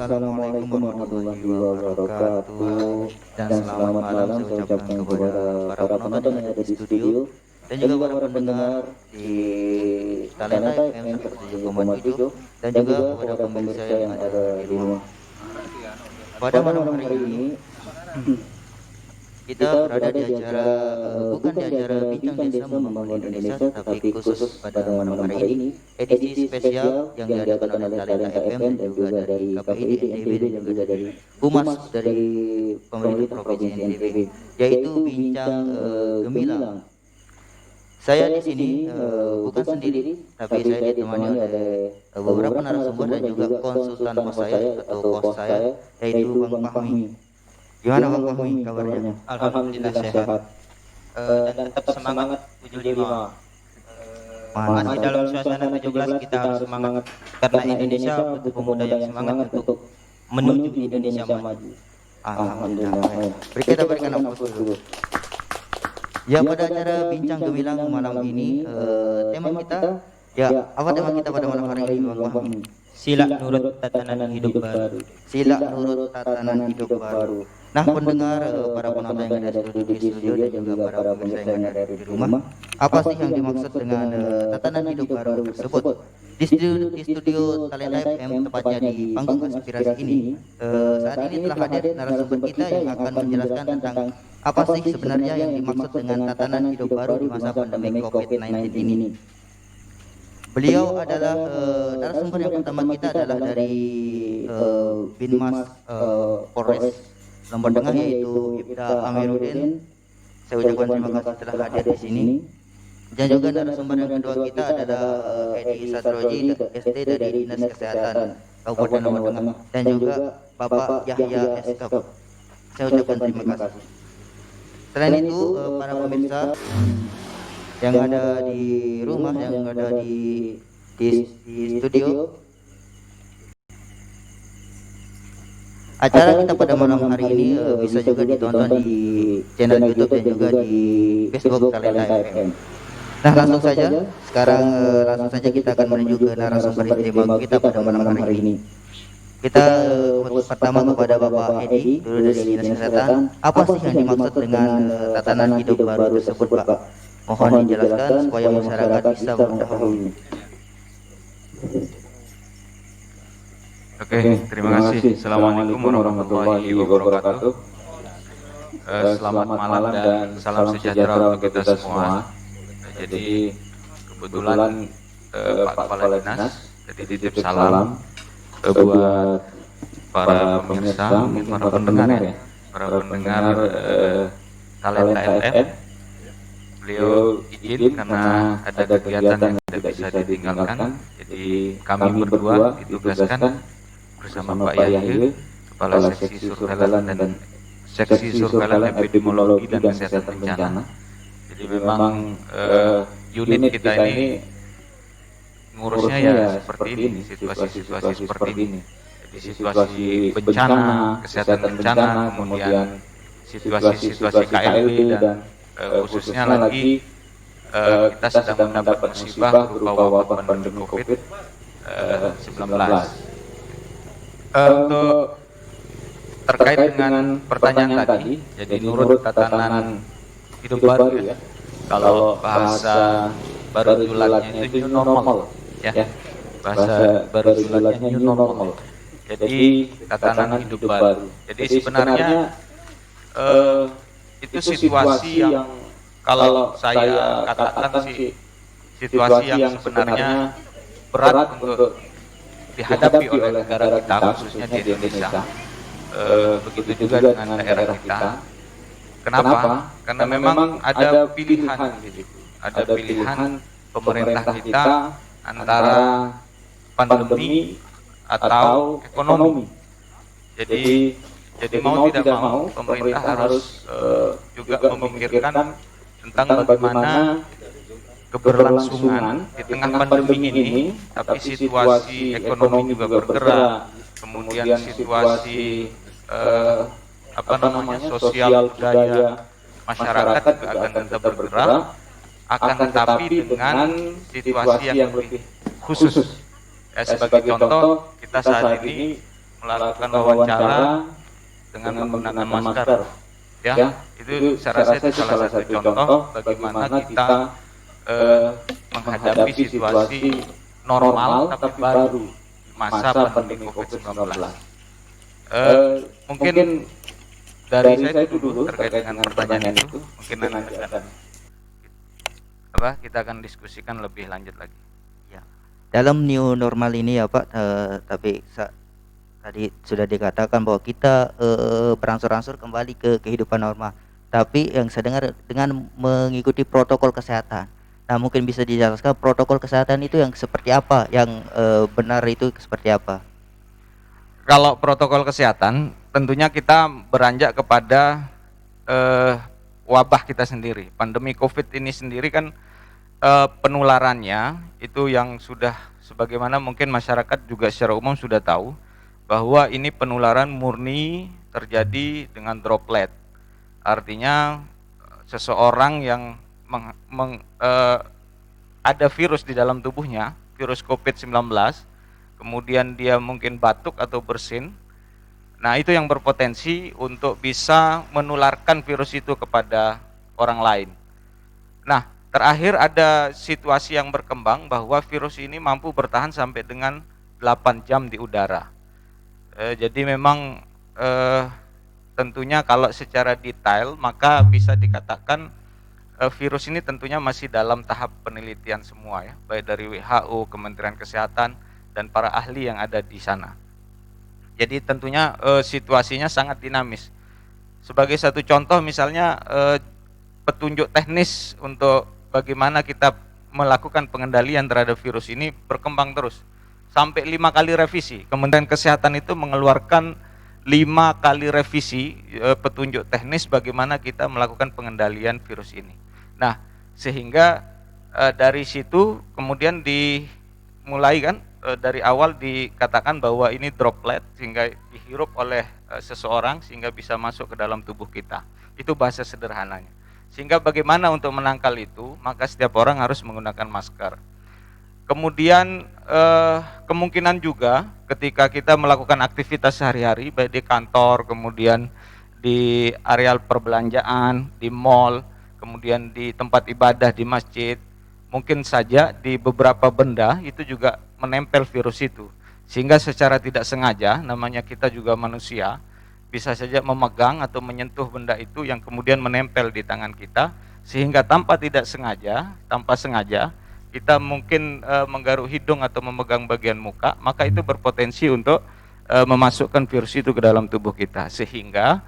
Assalamualaikum warahmatullahi wabarakatuh. Dan selamat malam saya ucapkan kepada para penonton yang ada di studio dan juga para pendengar di Talenta FM 107,7 dan juga kepada pemirsa yang ada di rumah. Pada malam hari ini kita berada di acara bukan di acara Bincang Desa Membangun Indonesia, tapi khusus pada malam hari ini edisi spesial yang diadakan oleh Talenta FM dan juga dari KPID NTB dan juga dari Humas dari pemerintah provinsi NTB, yaitu Bincang Gemilang. Saya di sini bukan sendiri, tapi saya ditemani oleh beberapa narasumber dan juga konsultan host saya atau host saya, yaitu Bang Fahmi. Gimana Bang Fahmi kabarnya? Alhamdulillah sehat. Dan tetap semangat 75. Masih dalam suasana 17 kita harus semangat karena Indonesia butuh pemuda yang semangat untuk menuju Indonesia maju. Alhamdulillah. Kita berikan aplaus dulu. Ya, pada acara Bincang Gemilang malam ini tema kita, ya apa tema kita pada malam hari ini Bang Fahmi? Sila nurut tatanan hidup baru. Sila nurut tatanan hidup baru. Nah, pendengar, para penonton yang ada di studio dan juga para pemirsa yang ada di rumah, apa sih yang dimaksud dengan tatanan hidup baru tersebut? Di studio Talenta FM, tepatnya di panggung aspirasi ini, saat ini telah hadir narasumber kita yang akan menjelaskan tentang apa sih sebenarnya yang dimaksud dengan tatanan hidup baru di masa pandemi COVID-19 ini. Beliau adalah narasumber yang pertama kita adalah dari Binmas Polres Lombok Tengah, yaitu Ibda Amiruddin. Saya ucapkan terima kasih telah hadir di sini. Dan juga narasumber yang kedua kita adalah Edi Satroji, SD dari Dinas Kesehatan Kabupaten Lombok Tengah, dan juga Bapak Yahya SK. Saya ucapkan terima kasih. Selain itu, para pemirsa yang ada di rumah, yang ada di studio, acara kita pada malam hari ini bisa juga ditonton di channel YouTube dan juga di Facebook Talenta FM. Nah, langsung saja sekarang kita akan menuju ke narasumber istimewa kita pada malam hari ini. Kita pertama kepada Bapak Edi dulu dari Dinas Kesehatan. Apa sih yang dimaksud dengan tatanan hidup baru tersebut, Pak? Mohon dijelaskan supaya masyarakat bisa mengetahui. Oke, terima kasih. Assalamualaikum warahmatullahi wabarakatuh. Selamat malam dan salam sejahtera untuk kita semua. Jadi kebetulan Pak Kepala Dinas jadi titip salam buat para pemirsa, para pendengar ya, para pendengar Talenta FM. Beliau izin karena ada kegiatan yang tidak bisa ditinggalkan, jadi kami berdua ditugaskan bersama Pak Yahya, Kepala Seksi Surveillance dan Seksi Surveillance Epidemiologi dan Kesehatan Bencana. Jadi memang unit kita ini ngurusnya ya seperti ini, situasi-situasi seperti ini. Jadi situasi bencana, kesehatan bencana, kemudian situasi-situasi KLB dan khususnya lagi kita sedang mendapat musibah berupa wabah pandemi COVID-19. Untuk terkait dengan pertanyaan tadi, jadi nurut tatanan hidup baru ya. Kalau bahasa baru julatnya itu new normal ya. Bahasa baru julatnya new normal. Jadi tatanan hidup baru. Jadi sebenarnya itu situasi yang kalau saya katakan sih situasi yang sebenarnya berat untuk dihadapi oleh negara kita, khususnya di Indonesia. Begitu juga dengan daerah kita. Kenapa? Karena memang ada pilihan gitu. Ada pilihan pemerintah kita antara pandemi atau ekonomi. Jadi mau tidak mau pemerintah harus juga memikirkan tentang bagaimana keberlangsungan di tengah pandemi ini, tapi situasi ekonomi juga bergerak, kemudian situasi sosial budaya masyarakat juga akan tetap bergerak, akan tetapi dengan situasi yang lebih khusus. Sebagai contoh, kita saat ini melakukan wawancara dengan menggunakan masker. Ya, itu saya rasa itu salah satu contoh bagaimana kita menghadapi situasi normal tapi baru masa pandemi COVID-19. Mungkin dari saya itu dulu terkait dengan pertanyaan itu. Mungkin nanti kita akan diskusikan lebih lanjut lagi. Ya. Dalam new normal ini ya Pak, tapi tadi sudah dikatakan bahwa kita berangsur-angsur kembali ke kehidupan normal. Tapi yang saya dengar dengan mengikuti protokol kesehatan. Nah, mungkin bisa dijelaskan protokol kesehatan itu yang seperti apa, yang benar itu seperti apa? Kalau protokol kesehatan, tentunya kita beranjak kepada wabah kita sendiri. Pandemi COVID ini sendiri kan penularannya itu yang sudah sebagaimana mungkin masyarakat juga secara umum sudah tahu bahwa ini penularan murni terjadi dengan droplet. Artinya seseorang yang ada virus di dalam tubuhnya, virus COVID-19, kemudian dia mungkin batuk atau bersin. Nah, itu yang berpotensi untuk bisa menularkan virus itu kepada orang lain. Nah, terakhir ada situasi yang berkembang bahwa virus ini mampu bertahan sampai dengan 8 jam di udara. Jadi memang tentunya kalau secara detail maka bisa dikatakan virus ini tentunya masih dalam tahap penelitian semua ya, baik dari WHO, Kementerian Kesehatan dan para ahli yang ada di sana. Jadi tentunya situasinya sangat dinamis. Sebagai satu contoh misalnya petunjuk teknis untuk bagaimana kita melakukan pengendalian terhadap virus ini berkembang terus. Sampai 5 kali revisi. Kementerian Kesehatan itu mengeluarkan 5 kali revisi petunjuk teknis bagaimana kita melakukan pengendalian virus ini. Nah, sehingga dari situ kemudian dimulai kan dari awal dikatakan bahwa ini droplet sehingga dihirup oleh seseorang sehingga bisa masuk ke dalam tubuh kita. Itu bahasa sederhananya. Sehingga bagaimana untuk menangkal itu, maka setiap orang harus menggunakan masker. Kemudian kemungkinan juga ketika kita melakukan aktivitas sehari-hari baik di kantor, kemudian di areal perbelanjaan, di mall, kemudian di tempat ibadah di masjid, mungkin saja di beberapa benda itu juga menempel virus itu. Sehingga secara tidak sengaja, namanya kita juga manusia, bisa saja memegang atau menyentuh benda itu yang kemudian menempel di tangan kita, sehingga tanpa sengaja kita mungkin menggaruk hidung atau memegang bagian muka, maka itu berpotensi untuk memasukkan virus itu ke dalam tubuh kita. Sehingga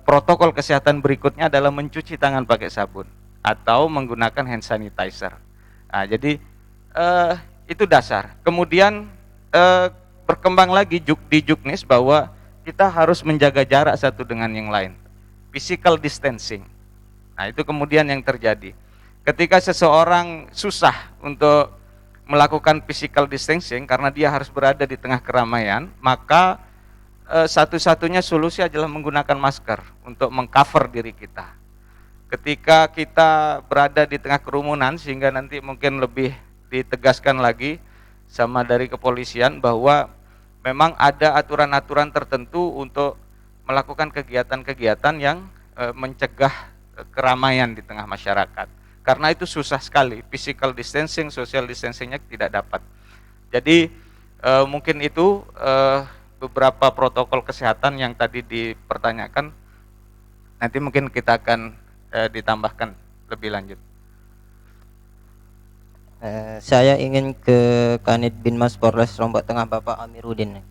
protokol kesehatan berikutnya adalah mencuci tangan pakai sabun atau menggunakan hand sanitizer. Nah, jadi itu dasar. Kemudian berkembang lagi di Juknis bahwa kita harus menjaga jarak satu dengan yang lain, physical distancing. Nah, itu kemudian yang terjadi. Ketika seseorang susah untuk melakukan physical distancing karena dia harus berada di tengah keramaian, maka satu-satunya solusi adalah menggunakan masker untuk mengcover diri kita. Ketika kita berada di tengah kerumunan, sehingga nanti mungkin lebih ditegaskan lagi sama dari kepolisian bahwa memang ada aturan-aturan tertentu untuk melakukan kegiatan-kegiatan yang mencegah keramaian di tengah masyarakat. Karena itu susah sekali, physical distancing, social distancingnya tidak dapat. Jadi mungkin itu beberapa protokol kesehatan yang tadi dipertanyakan, nanti mungkin kita akan ditambahkan lebih lanjut. Saya ingin ke Kanit Binmas Polres Lombok Tengah, Bapak Amiruddin.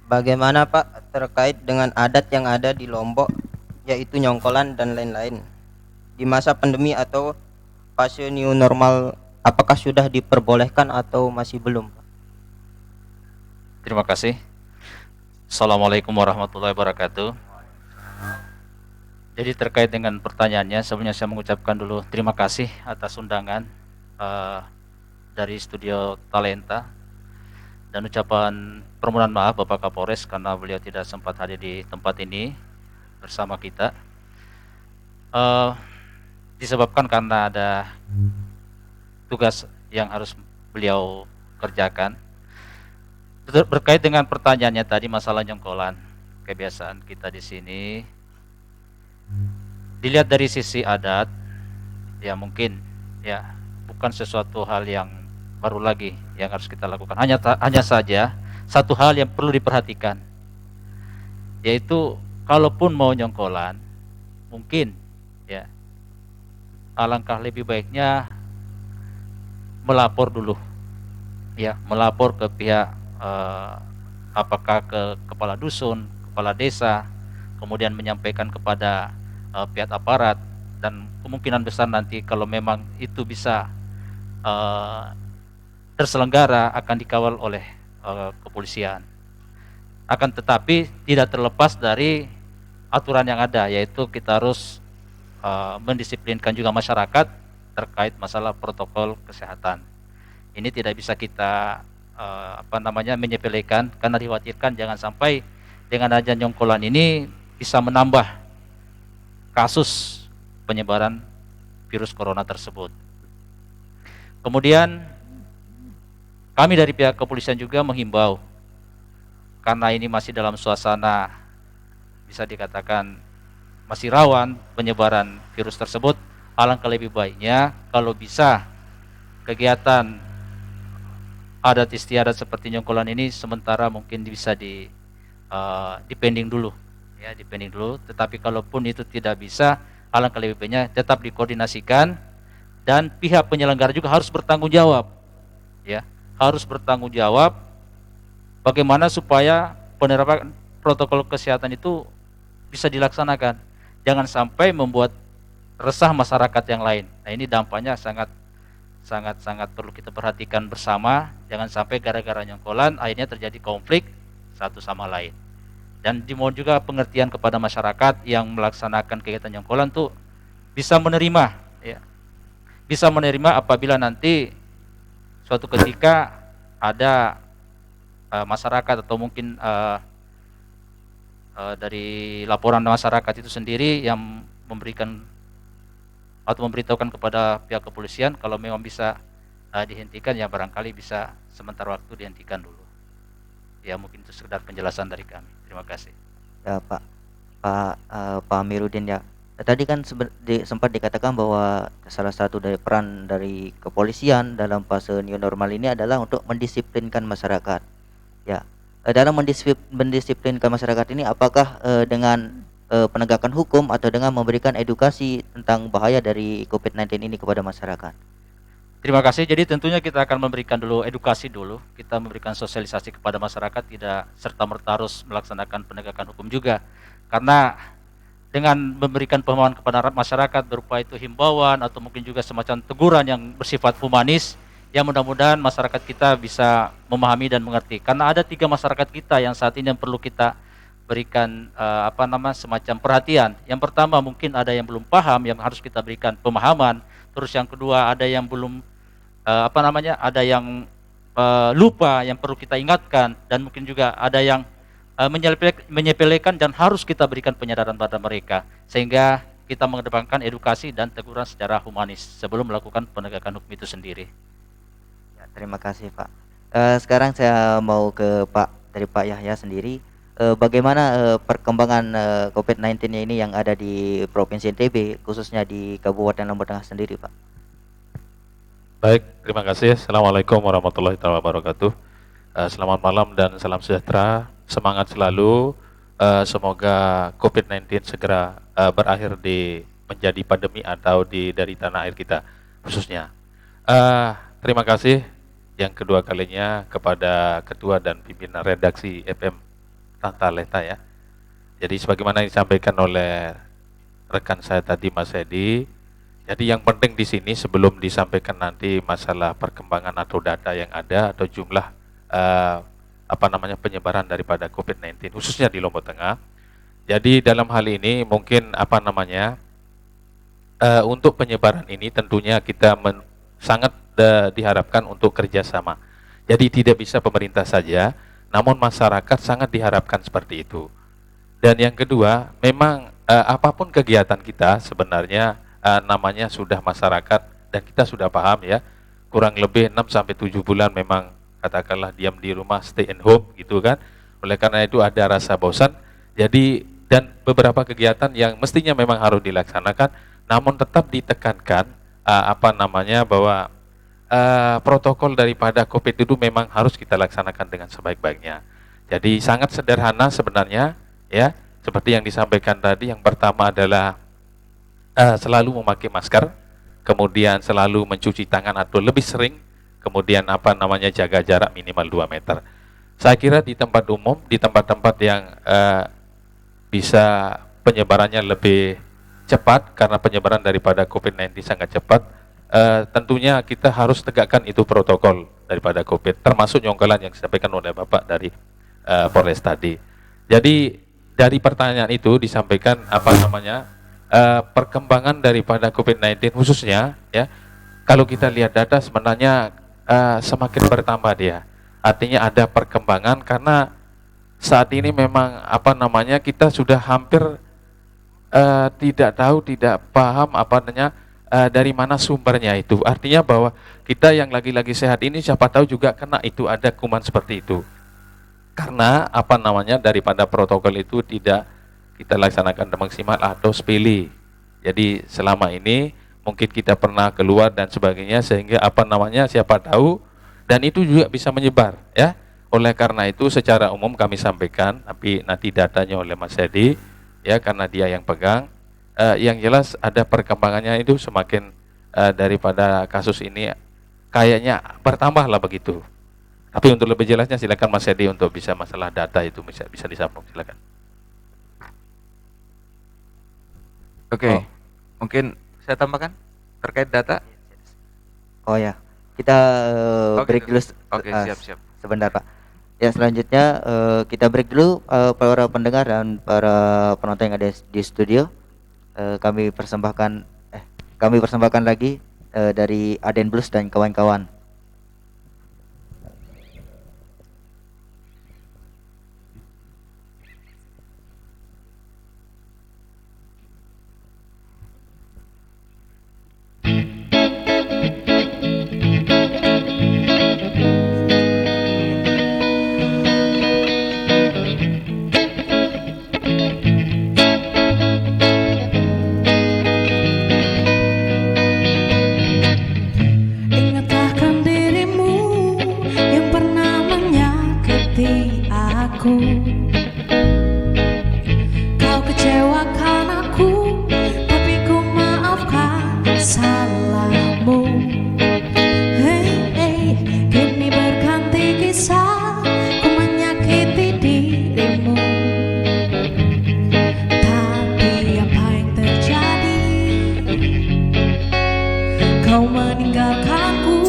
Bagaimana Pak terkait dengan adat yang ada di Lombok, yaitu nyongkolan dan lain-lain? Di masa pandemi atau fase new normal, apakah sudah diperbolehkan atau masih belum? Terima kasih. Assalamualaikum warahmatullahi wabarakatuh. Jadi terkait dengan pertanyaannya, sebelumnya saya mengucapkan dulu terima kasih atas undangan dari Studio Talenta dan ucapan permohonan maaf Bapak Kapolres karena beliau tidak sempat hadir di tempat ini bersama kita. Disebabkan karena ada tugas yang harus beliau kerjakan. Berkait dengan pertanyaannya tadi masalah nyongkolan, kebiasaan kita di sini dilihat dari sisi adat, ya mungkin ya bukan sesuatu hal yang baru lagi yang harus kita lakukan. Hanya saja satu hal yang perlu diperhatikan, yaitu kalaupun mau nyongkolan, mungkin ya alangkah lebih baiknya melapor dulu, ya melapor ke pihak apakah ke kepala dusun, kepala desa, kemudian menyampaikan kepada pihak aparat, dan kemungkinan besar nanti kalau memang itu bisa terselenggara akan dikawal oleh kepolisian. Akan tetapi tidak terlepas dari aturan yang ada, yaitu kita harus mendisiplinkan juga masyarakat terkait masalah protokol kesehatan. Ini tidak bisa kita menyepelekan, karena dikhawatirkan jangan sampai dengan adanya nyongkolan ini bisa menambah kasus penyebaran virus corona tersebut. Kemudian kami dari pihak kepolisian juga menghimbau, karena ini masih dalam suasana bisa dikatakan masih rawan penyebaran virus tersebut, alangkah lebih baiknya kalau bisa kegiatan adat istiadat seperti nyongkolan ini sementara mungkin bisa dipending dulu, ya dipending dulu. Tetapi kalaupun itu tidak bisa, alangkah lebih baiknya tetap dikoordinasikan, dan pihak penyelenggara juga harus bertanggung jawab, ya harus bertanggung jawab bagaimana supaya penerapan protokol kesehatan itu bisa dilaksanakan. Jangan sampai membuat resah masyarakat yang lain. Nah, ini dampaknya sangat perlu kita perhatikan bersama. Jangan sampai gara-gara nyongkolan akhirnya terjadi konflik satu sama lain. Dan dimohon juga pengertian kepada masyarakat yang melaksanakan kegiatan nyongkolan tuh bisa menerima, ya. Bisa menerima apabila nanti suatu ketika ada masyarakat atau mungkin dari laporan masyarakat itu sendiri yang memberikan atau memberitahukan kepada pihak kepolisian kalau memang bisa dihentikan, ya barangkali bisa sementara waktu dihentikan dulu. Ya mungkin itu sekedar penjelasan dari kami. Terima kasih. Ya Pak Amiruddin, ya. Tadi kan sempat dikatakan bahwa salah satu dari peran dari kepolisian dalam fase new normal ini adalah untuk mendisiplinkan masyarakat. Ya, dalam mendisiplinkan masyarakat ini apakah dengan penegakan hukum atau dengan memberikan edukasi tentang bahaya dari COVID-19 ini kepada masyarakat? Terima kasih. Jadi tentunya kita akan memberikan dulu edukasi dulu. Kita memberikan sosialisasi kepada masyarakat, tidak serta-merta harus melaksanakan penegakan hukum juga. Karena dengan memberikan pemahaman kepada masyarakat berupa itu himbauan atau mungkin juga semacam teguran yang bersifat humanis, ya mudah-mudahan masyarakat kita bisa memahami dan mengerti. Karena ada 3 masyarakat kita yang saat ini yang perlu kita berikan semacam perhatian. Yang pertama mungkin ada yang belum paham, yang harus kita berikan pemahaman. Terus yang kedua ada yang belum ada yang lupa, yang perlu kita ingatkan, dan mungkin juga ada yang menyepelekan dan harus kita berikan penyadaran pada mereka, sehingga kita mengedepankan edukasi dan teguran secara humanis sebelum melakukan penegakan hukum itu sendiri. Ya, terima kasih Pak. Sekarang saya mau ke Pak Yahya sendiri. Bagaimana perkembangan COVID-19 ini yang ada di Provinsi NTB, khususnya di Kabupaten Lombok Tengah sendiri, Pak? Baik, terima kasih. Assalamualaikum warahmatullahi wabarakatuh. Selamat malam dan salam sejahtera. Semangat selalu. Semoga COVID-19 segera berakhir menjadi pandemi atau dari tanah air kita khususnya. Terima kasih yang kedua kalinya kepada Ketua dan Pimpinan Redaksi FM Talenta, ya. Jadi sebagaimana disampaikan oleh rekan saya tadi, Mas Edi, jadi yang penting di sini sebelum disampaikan nanti masalah perkembangan atau data yang ada atau jumlah penyebaran daripada COVID-19 khususnya di Lombok Tengah. Jadi dalam hal ini mungkin untuk penyebaran ini tentunya kita sangat diharapkan untuk kerjasama. Jadi tidak bisa pemerintah saja, namun masyarakat sangat diharapkan seperti itu. Dan yang kedua, memang apapun kegiatan kita sebenarnya namanya sudah masyarakat dan kita sudah paham, ya. Kurang lebih 6-7 bulan memang katakanlah diam di rumah, stay at home gitu kan. Oleh karena itu ada rasa bosan. Jadi dan beberapa kegiatan yang mestinya memang harus dilaksanakan, namun tetap ditekankan bahwa protokol daripada COVID itu memang harus kita laksanakan dengan sebaik-baiknya. Jadi sangat sederhana sebenarnya, ya, seperti yang disampaikan tadi. Yang pertama adalah selalu memakai masker, kemudian selalu mencuci tangan atau lebih sering, kemudian jaga jarak minimal 2 meter. Saya kira di tempat umum, di tempat-tempat yang bisa penyebarannya lebih cepat, karena penyebaran daripada COVID-19 sangat cepat, tentunya kita harus tegakkan itu protokol daripada COVID, termasuk nyongkelan yang disampaikan oleh Bapak dari Polres tadi. Jadi dari pertanyaan itu disampaikan perkembangan daripada COVID-19 khususnya, ya, kalau kita lihat data sebenarnya semakin bertambah dia. Artinya ada perkembangan karena saat ini memang kita sudah hampir tidak tahu, tidak paham dari mana sumbernya itu. Artinya bahwa kita yang lagi-lagi sehat ini siapa tahu juga kena itu, ada kuman seperti itu. Karena daripada protokol itu tidak kita laksanakan maksimal atau sepele. Jadi selama ini mungkin kita pernah keluar dan sebagainya, sehingga siapa tahu, dan itu juga bisa menyebar, ya. Oleh karena itu secara umum kami sampaikan, tapi nanti datanya oleh Mas Hedi, ya, karena dia yang pegang. Yang jelas ada perkembangannya itu semakin daripada kasus ini kayaknya bertambah lah begitu. Tapi untuk lebih jelasnya silakan Mas Hedi untuk bisa masalah data itu bisa disambung, silakan. Oke, mungkin saya tambahkan terkait data. Oh ya, kita break dulu. Oke, siap. Sebentar Pak. Yang selanjutnya kita break dulu, para pendengar dan para penonton yang ada di studio. Kami persembahkan lagi dari Aden Blues dan kawan-kawan. Kau kecewakan aku, tapi ku maafkan salahmu. Hey, kini berganti kisah, ku menyakiti dirimu. Tapi apa yang terjadi? Kau meninggalkanku.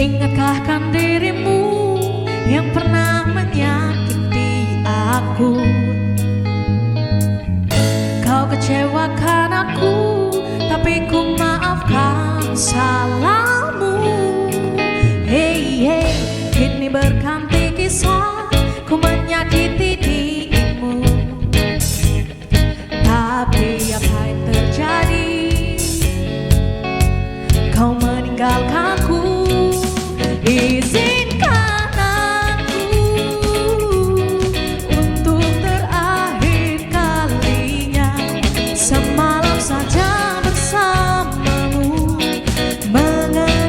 Ingatkah dirimu yang pernah menyakiti aku? Kau kecewakan aku, tapi ku maafkan salahmu. Hey, kini berganti kisah, ku menyakiti dirimu. Tapi apa yang terjadi? Kau meninggalkanku. Izinkan aku untuk terakhir kalinya semalam saja bersamamu, mengenang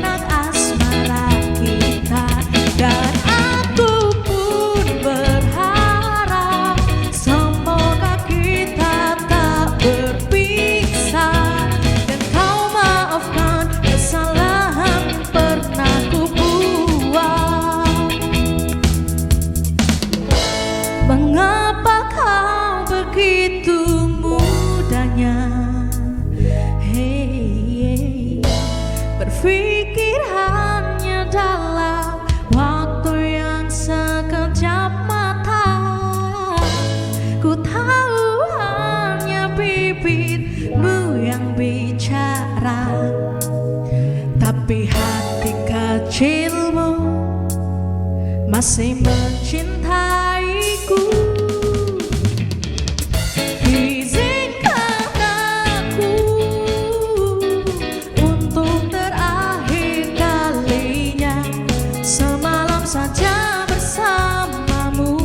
Tapi hati kecilmu masih mencintaiku. Izinkan aku untuk terakhir kalinya semalam saja bersamamu,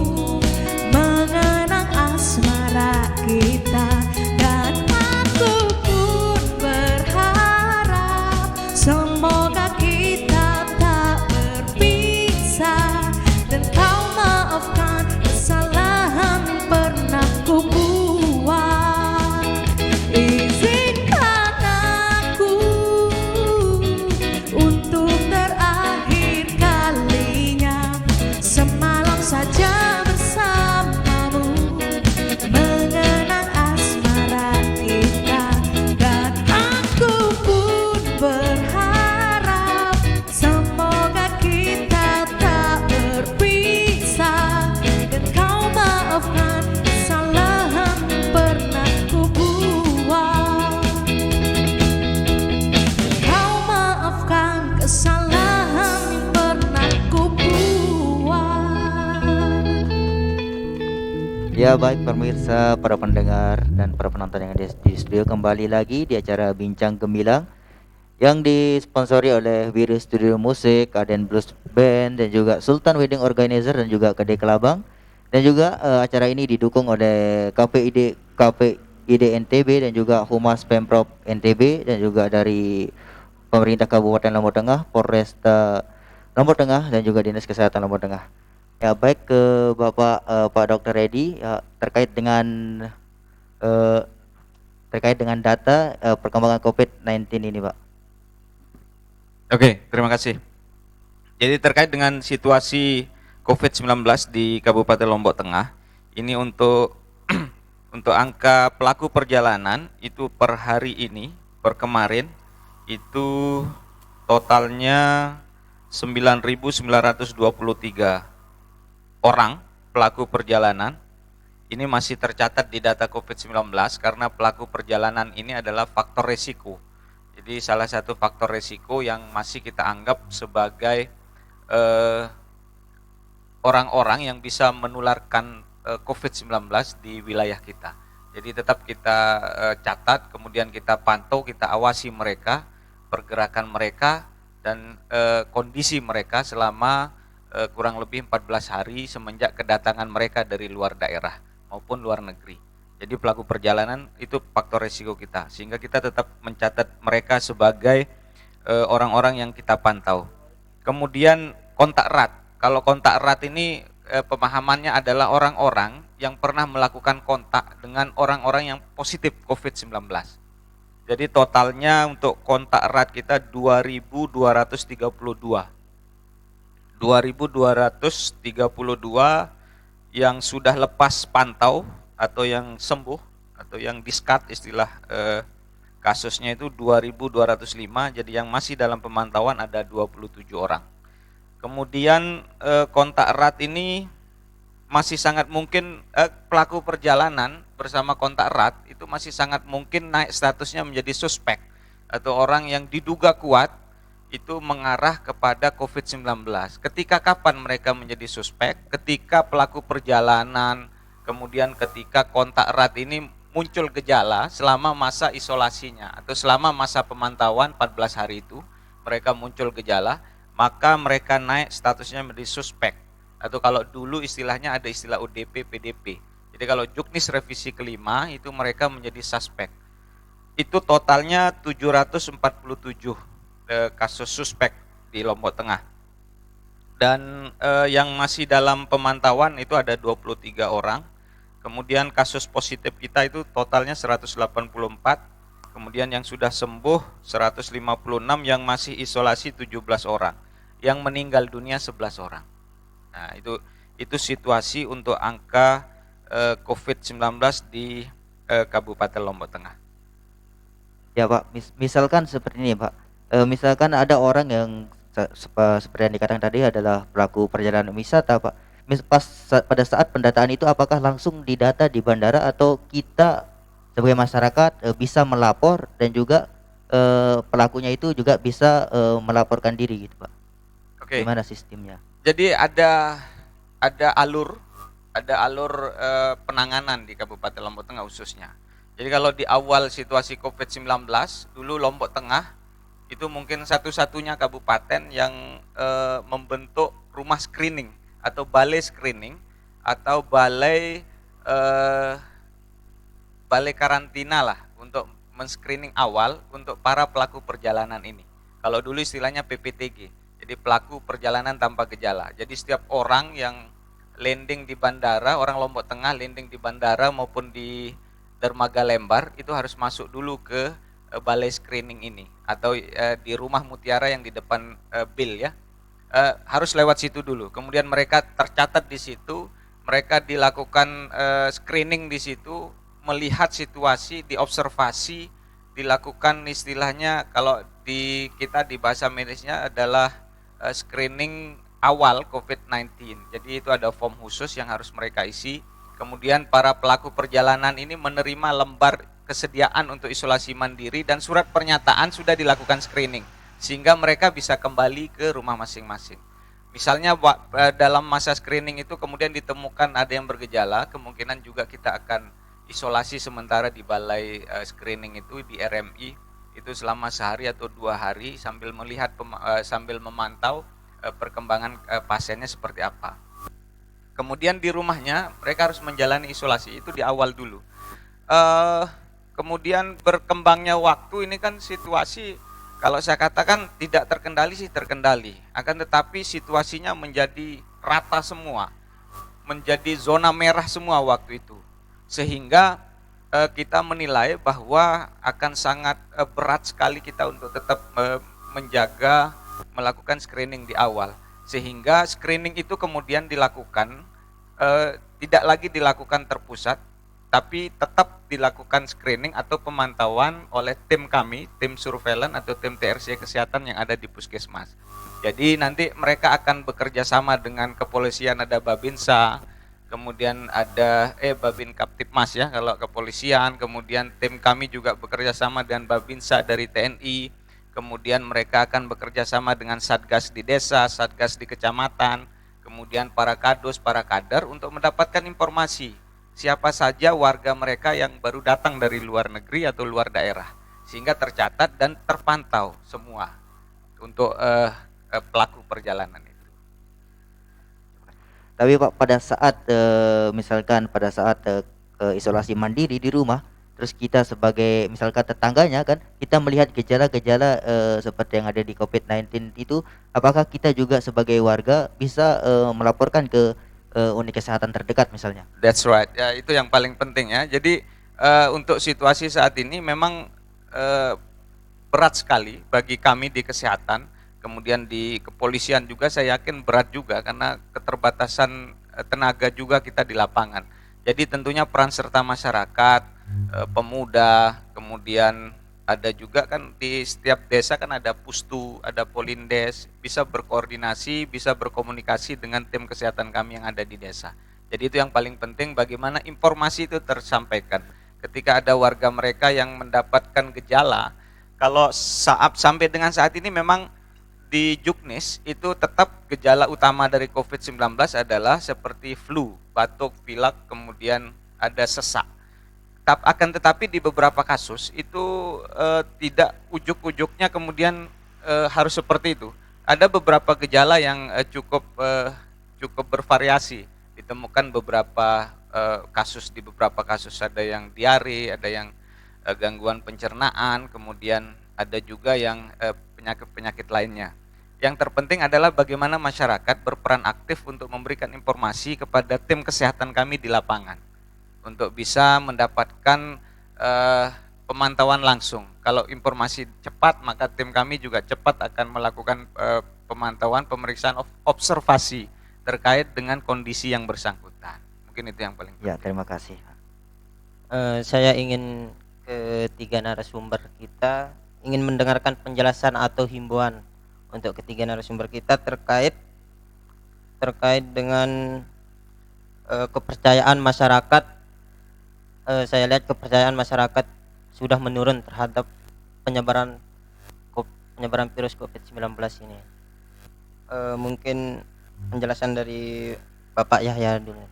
mengenang asmara kita. Dan aku pun berharap semoga kita tak berpisah, dan kau maafkan kesalahan yang pernah ku buat. Izinkan aku untuk terakhir kalinya semalam saja bersamamu, mengenang asmara kita. Dan aku pun berharap semoga kita tak berpisah, dan kau maafkan kesalahan yang pernah ku buat. Kau maafkan kesalahan yang pernah ku buat. Ya baik pemirsa, para pendengar dan para penonton yang ada di studio, kembali lagi di acara Bincang Gemilang yang disponsori oleh Wiri Studio Musik, Aden Blues Band, dan juga Sultan Wedding Organizer dan juga KD Kelabang. Dan juga acara ini didukung oleh KPID NTB dan juga Humas Pemprov NTB, dan juga dari pemerintah Kabupaten Lombok Tengah, Polresta Lombok Tengah, dan juga Dinas Kesehatan Lombok Tengah. Ya baik, ke Bapak Pak Dr. Reddy, ya, terkait dengan data perkembangan COVID-19 ini, Pak. Oke, terima kasih. Jadi terkait dengan situasi COVID-19 di Kabupaten Lombok Tengah, ini untuk untuk angka pelaku perjalanan itu per hari ini, per kemarin itu totalnya 9.923 orang pelaku perjalanan. Ini masih tercatat di data COVID-19 karena pelaku perjalanan ini adalah faktor resiko. Jadi salah satu faktor resiko yang masih kita anggap sebagai orang-orang yang bisa menularkan COVID-19 di wilayah kita. Jadi tetap kita catat, kemudian kita pantau, kita awasi mereka, pergerakan mereka, dan kondisi mereka selama kurang lebih 14 hari semenjak kedatangan mereka dari luar daerah maupun luar negeri. Jadi pelaku perjalanan itu faktor risiko kita, sehingga kita tetap mencatat mereka sebagai orang-orang yang kita pantau. Kemudian kontak erat. Kalau kontak erat ini pemahamannya adalah orang-orang yang pernah melakukan kontak dengan orang-orang yang positif COVID-19. Jadi totalnya untuk kontak erat kita 2.232 yang sudah lepas pantau atau yang sembuh atau yang discard istilah kasusnya itu 2.205. Jadi yang masih dalam pemantauan ada 27 orang. Kemudian kontak erat ini masih sangat mungkin pelaku perjalanan bersama kontak erat itu masih sangat mungkin naik statusnya menjadi suspek atau orang yang diduga kuat itu mengarah kepada COVID-19. Ketika kapan mereka menjadi suspek? Ketika pelaku perjalanan, kemudian ketika kontak erat ini muncul gejala selama masa isolasinya atau selama masa pemantauan 14 hari itu mereka muncul gejala, maka mereka naik statusnya menjadi suspek. Atau kalau dulu istilahnya ada istilah UDP, PDP. Jadi kalau Juknis revisi kelima itu mereka menjadi suspek. Itu totalnya 747 kasus suspek di Lombok Tengah. Dan yang masih dalam pemantauan itu ada 23 orang. Kemudian kasus positif kita itu totalnya 184. Kemudian yang sudah sembuh 156, yang masih isolasi 17 orang. Yang meninggal dunia 11 orang. Nah, itu situasi untuk angka COVID-19 di Kabupaten Lombok Tengah. Ya Pak, misalkan seperti ini Pak. Misalkan ada orang yang seperti yang dikatakan tadi adalah pelaku perjalanan wisata, Pak. Pada saat pendataan itu apakah langsung didata di bandara atau kita sebagai masyarakat bisa melapor dan juga pelakunya itu juga bisa melaporkan diri gitu Pak. Oke. Gimana sistemnya? Jadi ada alur penanganan di Kabupaten Lombok Tengah khususnya. Jadi kalau di awal situasi COVID-19 dulu Lombok Tengah itu mungkin satu-satunya kabupaten yang membentuk rumah screening atau balai screening atau balai karantina lah untuk men-screening awal untuk para pelaku perjalanan ini. Kalau dulu istilahnya PPTG, jadi pelaku perjalanan tanpa gejala. Jadi setiap orang yang landing di bandara, orang Lombok Tengah landing di bandara maupun di dermaga Lembar itu harus masuk dulu ke balai screening ini atau di rumah Mutiara yang di depan BIL ya. Harus lewat situ dulu. Kemudian mereka tercatat di situ, mereka dilakukan screening di situ, melihat situasi, diobservasi, dilakukan istilahnya kalau di kita di bahasa medisnya adalah screening awal COVID-19. Jadi itu ada form khusus yang harus mereka isi. Kemudian para pelaku perjalanan ini menerima lembar kesediaan untuk isolasi mandiri dan surat pernyataan sudah dilakukan screening sehingga mereka bisa kembali ke rumah masing-masing. Misalnya dalam masa screening itu kemudian ditemukan ada yang bergejala, kemungkinan juga kita akan isolasi sementara di balai screening itu di RMI itu selama sehari atau 2 hari sambil melihat sambil memantau perkembangan pasiennya seperti apa. Kemudian di rumahnya mereka harus menjalani isolasi itu di awal dulu. Kemudian berkembangnya waktu ini kan situasi kalau saya katakan tidak terkendali sih terkendali, akan tetapi situasinya menjadi rata semua, menjadi zona merah semua waktu itu. Sehingga kita menilai bahwa akan sangat berat sekali kita untuk tetap menjaga melakukan screening di awal. Sehingga screening itu kemudian dilakukan tidak lagi dilakukan terpusat, tapi tetap dilakukan screening atau pemantauan oleh tim kami, tim surveillance atau tim TRC kesehatan yang ada di puskesmas. Jadi nanti mereka akan bekerja sama dengan kepolisian, ada Babinsa, kemudian ada Babin Kaptipmas ya kalau kepolisian, kemudian tim kami juga bekerja sama dengan Babinsa dari TNI, kemudian mereka akan bekerja sama dengan Satgas di desa, Satgas di kecamatan, kemudian para kadus, para kader untuk mendapatkan informasi siapa saja warga mereka yang baru datang dari luar negeri atau luar daerah, sehingga tercatat dan terpantau semua untuk pelaku perjalanan itu. Tapi Pak pada saat misalkan pada saat isolasi mandiri di rumah, terus kita sebagai misalkan tetangganya kan kita melihat gejala-gejala seperti yang ada di COVID-19 itu, apakah kita juga sebagai warga bisa melaporkan ke unit kesehatan terdekat misalnya? That's right. Ya, itu yang paling penting ya. Jadi untuk situasi saat ini memang berat sekali bagi kami di kesehatan, kemudian di kepolisian juga saya yakin berat juga karena keterbatasan tenaga juga kita di lapangan. Jadi tentunya peran serta masyarakat, pemuda, kemudian ada juga kan di setiap desa kan ada pustu, ada polindes, bisa berkoordinasi, bisa berkomunikasi dengan tim kesehatan kami yang ada di desa. Jadi itu yang paling penting, bagaimana informasi itu tersampaikan. Ketika ada warga mereka yang mendapatkan gejala, kalau sampai dengan saat ini memang di Juknis itu tetap gejala utama dari COVID-19 adalah seperti flu, batuk, pilek, kemudian ada sesak. Akan tetapi di beberapa kasus itu tidak ujuk-ujuknya kemudian harus seperti itu. Ada beberapa gejala yang cukup bervariasi. Ditemukan beberapa kasus, di beberapa kasus ada yang diare, ada yang gangguan pencernaan, kemudian ada juga yang penyakit-penyakit lainnya. Yang terpenting adalah bagaimana masyarakat berperan aktif untuk memberikan informasi kepada tim kesehatan kami di lapangan, untuk bisa mendapatkan pemantauan langsung. Kalau informasi cepat, maka tim kami juga cepat akan melakukan pemantauan, pemeriksaan observasi terkait dengan kondisi yang bersangkutan. Mungkin itu yang paling penting. Ya, terima kasih. Saya ingin ketiga narasumber kita ingin mendengarkan penjelasan atau himbauan untuk ketiga narasumber kita terkait dengan kepercayaan masyarakat. Saya lihat kepercayaan masyarakat sudah menurun terhadap penyebaran penyebaran virus COVID-19 ini. Mungkin penjelasan dari Bapak Yahya dulu.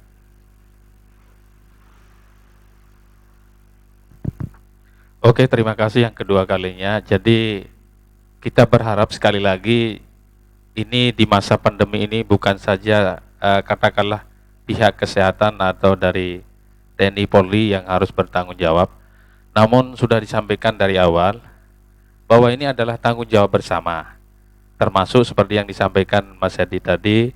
Oke, terima kasih yang kedua kalinya. Jadi kita berharap sekali lagi ini di masa pandemi ini bukan saja katakanlah pihak kesehatan atau dari TNI Polri yang harus bertanggung jawab, namun sudah disampaikan dari awal bahwa ini adalah tanggung jawab bersama. Termasuk seperti yang disampaikan Mas Hedi tadi,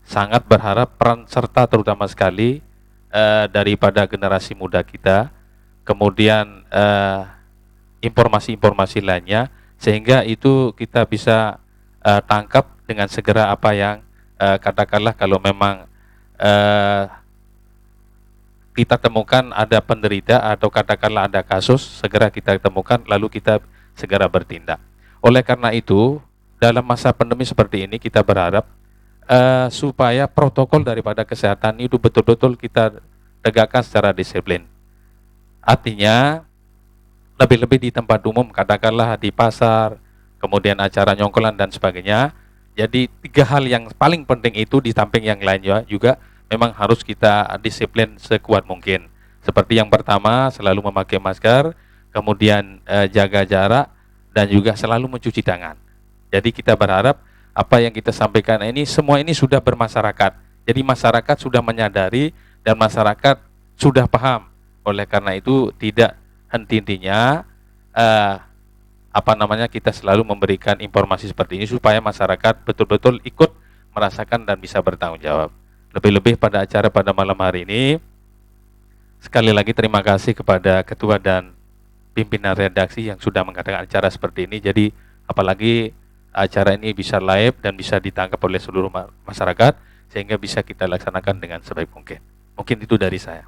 sangat berharap peran serta terutama sekali daripada generasi muda kita, kemudian informasi-informasi lainnya, sehingga itu kita bisa tangkap dengan segera apa yang katakanlah kalau memang kita temukan ada penderita atau katakanlah ada kasus, segera kita temukan lalu kita segera bertindak. Oleh karena itu, dalam masa pandemi seperti ini kita berharap supaya protokol daripada kesehatan itu betul-betul kita tegakkan secara disiplin. Artinya lebih-lebih di tempat umum, katakanlah di pasar, kemudian acara nyongkolan dan sebagainya. Jadi 3 hal yang paling penting itu di samping yang lainnya juga memang harus kita disiplin sekuat mungkin. Seperti yang pertama, selalu memakai masker, kemudian jaga jarak, dan juga selalu mencuci tangan. Jadi kita berharap apa yang kita sampaikan ini, semua ini sudah bermasyarakat. Jadi masyarakat sudah menyadari dan masyarakat sudah paham. Oleh karena itu tidak henti-hentinya kita selalu memberikan informasi seperti ini supaya masyarakat betul-betul ikut merasakan dan bisa bertanggung jawab. Lebih-lebih pada acara pada malam hari ini, sekali lagi terima kasih kepada ketua dan pimpinan redaksi yang sudah mengadakan acara seperti ini. Jadi apalagi acara ini bisa live dan bisa ditangkap oleh seluruh masyarakat sehingga bisa kita laksanakan dengan sebaik mungkin. Mungkin itu dari saya.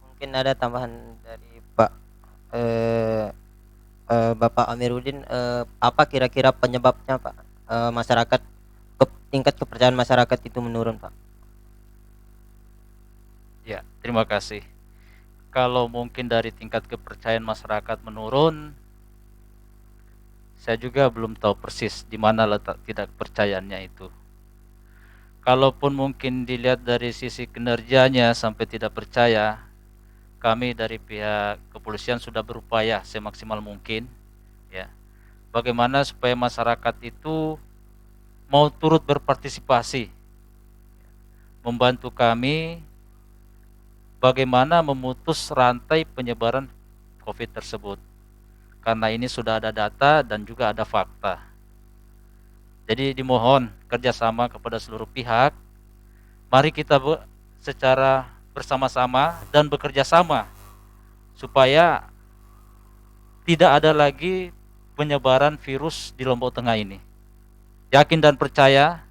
Mungkin ada tambahan dari Bapak Amiruddin, apa kira-kira penyebabnya Pak, masyarakat tingkat kepercayaan masyarakat itu menurun Pak? Ya, terima kasih. Kalau mungkin dari tingkat kepercayaan masyarakat menurun, saya juga belum tahu persis di mana letak tidak kepercayaannya itu. Kalaupun mungkin dilihat dari sisi kinerjanya sampai tidak percaya, kami dari pihak kepolisian sudah berupaya semaksimal mungkin, ya, bagaimana supaya masyarakat itu mau turut berpartisipasi, membantu kami bagaimana memutus rantai penyebaran COVID tersebut. Karena ini sudah ada data dan juga ada fakta. Jadi dimohon kerjasama kepada seluruh pihak. Mari kita secara bersama-sama dan bekerja sama supaya tidak ada lagi penyebaran virus di Lombok Tengah ini. Yakin dan percaya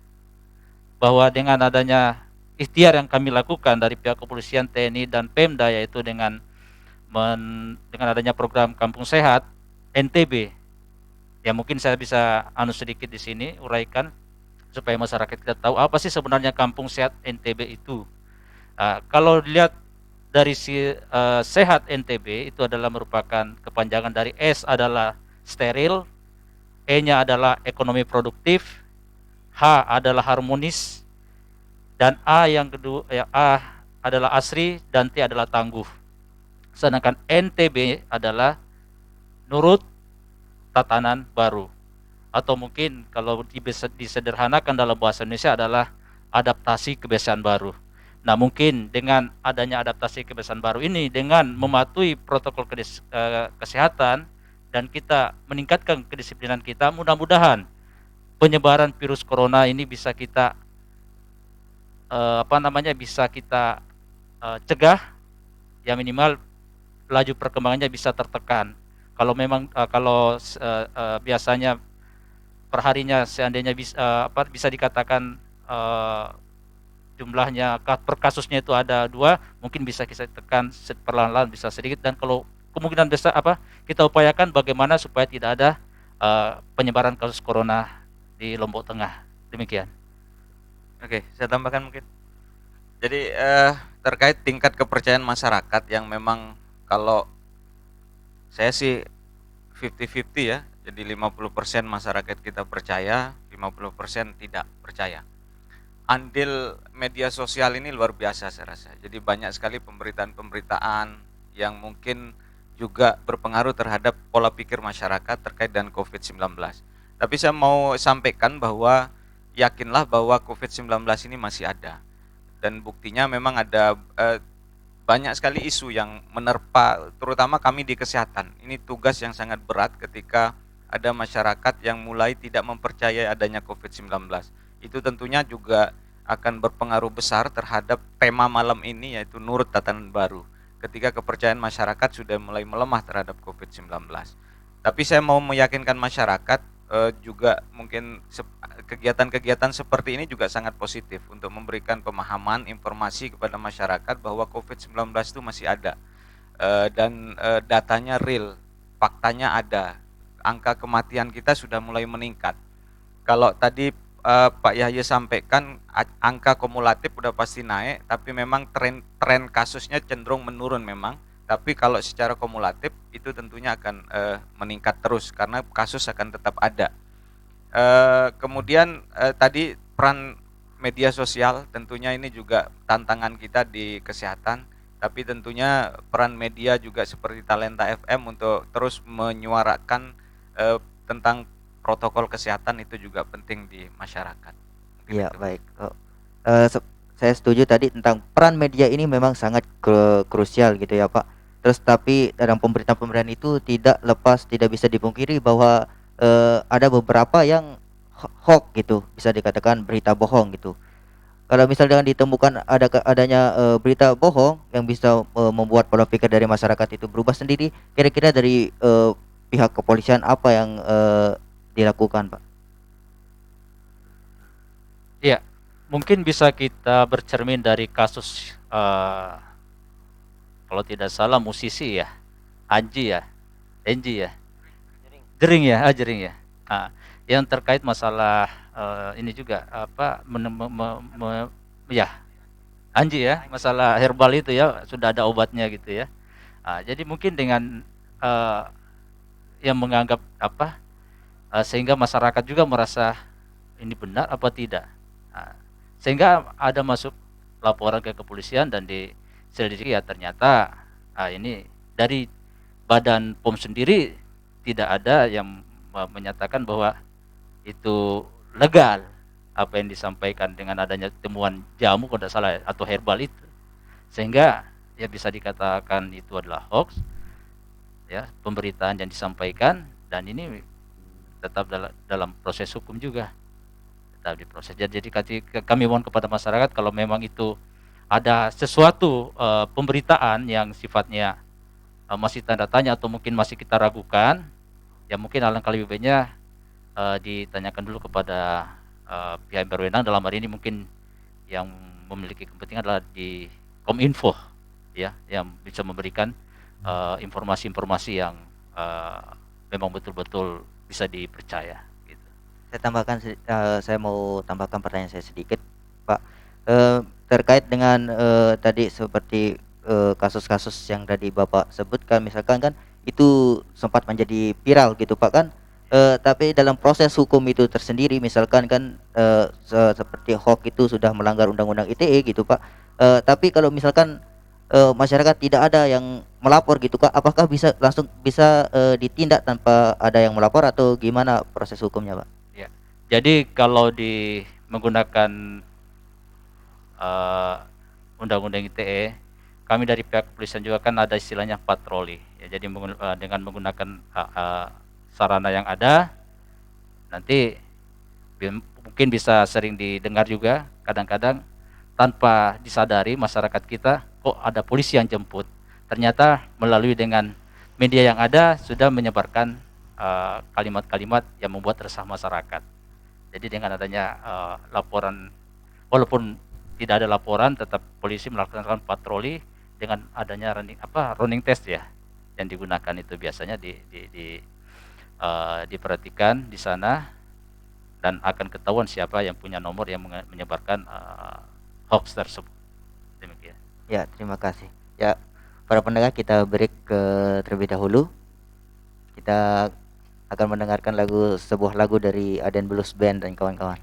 bahwa dengan adanya ikhtiar yang kami lakukan dari pihak kepolisian, TNI dan Pemda, yaitu dengan adanya program Kampung Sehat NTB, ya mungkin saya bisa sedikit di sini uraikan supaya masyarakat kita tahu apa sih sebenarnya Kampung Sehat NTB itu. Kalau dilihat dari Sehat NTB itu adalah merupakan kepanjangan dari S adalah steril, E-nya adalah ekonomi produktif, H adalah harmonis, dan A yang kedua A adalah asri dan T adalah tangguh. Sedangkan NTB adalah nurut tatanan baru, atau mungkin kalau disederhanakan dalam bahasa Indonesia adalah adaptasi kebiasaan baru. Nah, mungkin dengan adanya adaptasi kebiasaan baru ini, dengan mematuhi protokol kesehatan dan kita meningkatkan kedisiplinan kita, mudah-mudahan penyebaran virus corona ini bisa kita bisa kita cegah, ya minimal laju perkembangannya bisa tertekan. Kalau memang biasanya perharinya seandainya bisa dikatakan jumlahnya per kasusnya itu ada 2, mungkin bisa kita tekan perlahan-lahan bisa sedikit, dan kalau kemungkinan besar kita upayakan bagaimana supaya tidak ada penyebaran kasus corona di Lombok Tengah. Demikian. Oke, saya tambahkan mungkin. Jadi terkait tingkat kepercayaan masyarakat yang memang kalau saya sih 50-50 ya. Jadi 50% masyarakat kita percaya, 50% tidak percaya. Andil media sosial ini luar biasa saya rasa. Jadi banyak sekali pemberitaan-pemberitaan yang mungkin juga berpengaruh terhadap pola pikir masyarakat terkait dengan COVID-19. Tapi saya mau sampaikan bahwa yakinlah bahwa COVID-19 ini masih ada. Dan buktinya memang ada banyak sekali isu yang menerpa terutama kami di kesehatan. Ini tugas yang sangat berat ketika ada masyarakat yang mulai tidak mempercayai adanya COVID-19. Itu tentunya juga akan berpengaruh besar terhadap tema malam ini, yaitu nurut tatanan baru. Ketika kepercayaan masyarakat sudah mulai melemah terhadap COVID-19. Tapi saya mau meyakinkan masyarakat juga mungkin kegiatan-kegiatan seperti ini juga sangat positif untuk memberikan pemahaman, informasi kepada masyarakat bahwa COVID-19 itu masih ada dan datanya real, faktanya ada. Angka kematian kita sudah mulai meningkat. Kalau tadi Pak Yahya sampaikan angka kumulatif udah pasti naik, tapi memang tren kasusnya cenderung menurun memang. Tapi kalau secara kumulatif itu tentunya akan meningkat terus karena kasus akan tetap ada. Kemudian tadi peran media sosial tentunya ini juga tantangan kita di kesehatan. Tapi tentunya peran media juga seperti Talenta FM untuk terus menyuarakan tentang protokol kesehatan itu juga penting di masyarakat. Mungkin Iya, itu. baik. Saya setuju tadi tentang peran media ini memang sangat krusial gitu ya, Pak. Terus tapi dalam pemberitaan-pemberitaan itu tidak bisa dipungkiri bahwa ada beberapa yang hoax gitu, bisa dikatakan berita bohong gitu. Kalau misalnya ditemukan adanya berita bohong yang bisa membuat pola pikir dari masyarakat itu berubah sendiri, kira-kira dari pihak kepolisian apa yang dilakukan, Pak? Ya, mungkin bisa kita bercermin dari kasus kalau tidak salah musisi ya, Anji ya, Enji ya, Jering ya. Ah, yang terkait masalah ini juga apa ya, Anji ya, masalah herbal itu ya sudah ada obatnya gitu ya. Jadi mungkin dengan eh, yang menganggap apa sehingga masyarakat juga merasa ini benar apa tidak. Nah, sehingga ada masuk laporan ke kepolisian dan diselidiki ya ternyata ini dari Badan POM sendiri tidak ada yang menyatakan bahwa itu legal apa yang disampaikan dengan adanya temuan jamu kalau tidak salah atau herbal itu, sehingga ya bisa dikatakan itu adalah hoax ya, pemberitaan yang disampaikan, dan ini tetap dalam proses hukum juga, tetap diproses. Jadi kami mohon kepada masyarakat kalau memang itu ada sesuatu pemberitaan yang sifatnya masih tanda tanya atau mungkin masih kita ragukan, ya mungkin alangkah lebih baiknya ditanyakan dulu kepada pihak yang berwenang. Dalam hari ini mungkin yang memiliki kepentingan adalah di Kominfo ya, yang bisa memberikan informasi-informasi yang memang betul-betul bisa dipercaya gitu. Saya mau tambahkan pertanyaan saya sedikit, Pak. Terkait dengan tadi seperti kasus-kasus yang tadi Bapak sebutkan, misalkan kan itu sempat menjadi viral gitu, Pak kan. Tapi dalam proses hukum itu tersendiri, misalkan kan seperti hoax itu sudah melanggar undang-undang ITE gitu, Pak. Tapi kalau misalkan masyarakat tidak ada yang melapor gitu, Kak, apakah langsung bisa ditindak tanpa ada yang melapor atau gimana proses hukumnya, Pak? Ya. Jadi kalau menggunakan undang-undang ITE, kami dari pihak kepolisian juga kan ada istilahnya patroli. Ya, jadi dengan menggunakan sarana yang ada, nanti mungkin bisa sering didengar juga kadang-kadang tanpa disadari masyarakat kita, kok ada polisi yang jemput. Ternyata melalui dengan media yang ada sudah menyebarkan kalimat-kalimat yang membuat resah masyarakat. Jadi dengan adanya laporan, walaupun tidak ada laporan, tetap polisi melaksanakan patroli dengan adanya running test ya, yang digunakan itu biasanya diperhatikan di sana, dan akan ketahuan siapa yang punya nomor yang menyebarkan hoax tersebut. Demikian. Ya, terima kasih. Ya, para pendengar, kita break terlebih dahulu. Kita akan mendengarkan sebuah lagu dari Aden Blues Band dan kawan-kawan.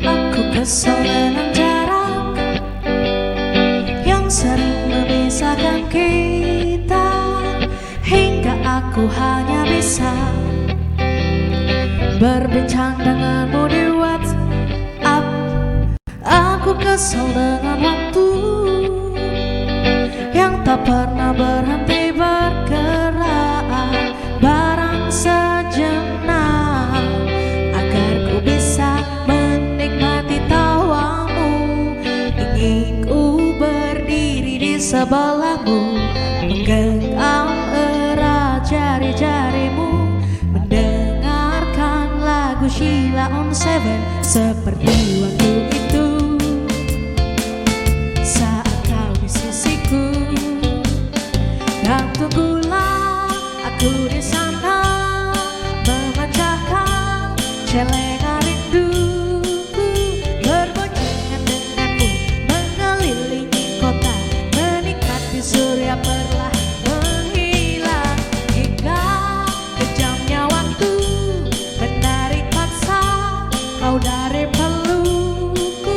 Aku kesal dengan jarak yang sering memisahkan kita, hingga aku hanya bisa berbincang denganmu di WhatsApp. Aku kesal dengan waktu yang tak pernah berhenti bergerak, barang sejenak agar ku bisa menikmati tawamu. Ingin ku berdiri di sebelahmu, menggenggam erat jari-jarimu, mendengarkan lagu Sheila on Seven seperti waktu itu saat kau di sisiku. Dan tunggulah aku di sana, memecahkan celengan rinduku, berboncengan denganmu, mengelilingi kota, menikmati surya perlahan menghilang, hingga kejamnya waktu menarik paksa kau dari pelukku.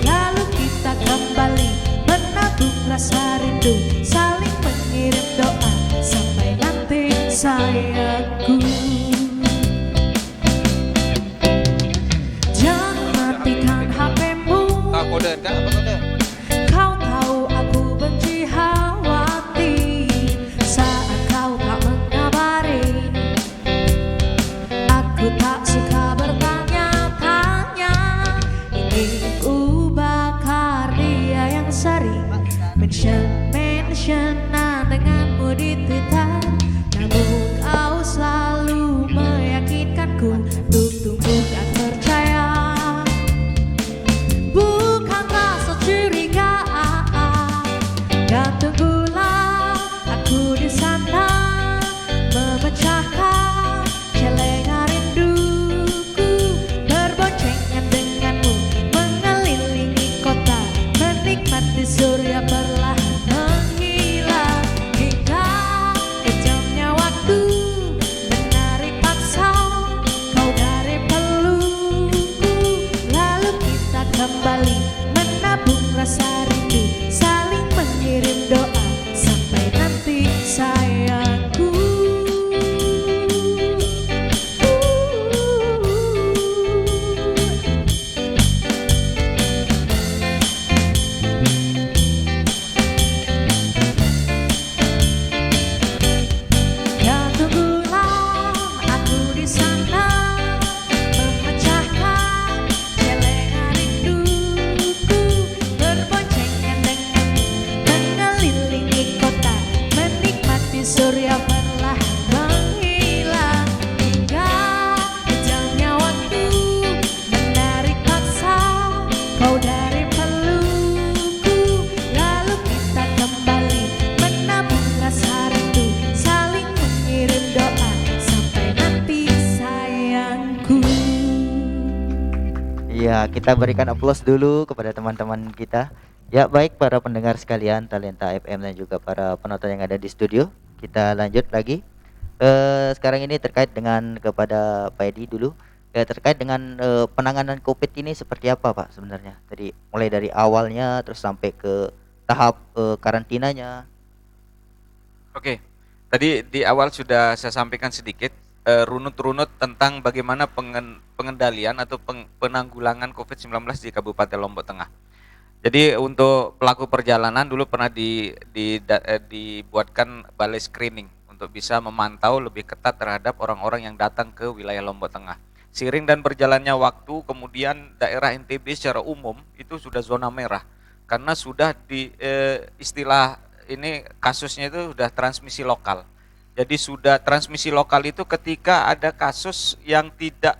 Lalu kita kembali menabung rasa rindu, saling mengirim doa sampai nanti sayangku. Jangan matikan HP-mu, kau tahu aku benci khawatir saat kau tak mengabari. Aku tak suka bertanya-tanya, ingin ku bakar dia yang sering mention-mentionan denganmu di Twitter. Namun kau selalu meyakinkanku untuk tumbuh dan percaya, bukan rasa curiga. Dan tunggulah aku di sana, memecahkan celengan rinduku, berboncengan denganmu, mengelilingi kota, menikmati surya perlahan menghilang, hingga kejamnya waktu menarik paksa kau dari pelukku. Lalu kita kembali menabung rasa rindu, saling mengirim doa sampai nanti sayangku. Dan tunggulah aku di sana, memecahkan celengan rinduku, berboncengan denganmu, mengelilingi kota, menikmati surya perlahan menghilang, hingga kejamnya waktu menarik paksa kau dari pelukku. Lalu kita kembali menabung rasa rindu, saling mengirim doa sampai nanti sayangku. Ya, kita berikan aplaus dulu kepada teman-teman kita. Ya, baik para pendengar sekalian Talenta FM dan juga para penonton yang ada di studio. Kita lanjut lagi. Sekarang ini terkait dengan kepada Pak Edi dulu. Terkait dengan penanganan COVID ini seperti apa Pak sebenarnya? Tadi mulai dari awalnya terus sampai ke tahap karantinanya. Oke, tadi di awal sudah saya sampaikan sedikit runut-runut tentang bagaimana pengendalian atau penanggulangan COVID-19 di Kabupaten Lombok Tengah. Jadi untuk pelaku perjalanan dulu pernah dibuatkan balai screening untuk bisa memantau lebih ketat terhadap orang-orang yang datang ke wilayah Lombok Tengah. Seiring dan berjalannya waktu, kemudian daerah NTB secara umum itu sudah zona merah karena sudah istilah ini kasusnya itu sudah transmisi lokal. Jadi sudah transmisi lokal itu ketika ada kasus yang tidak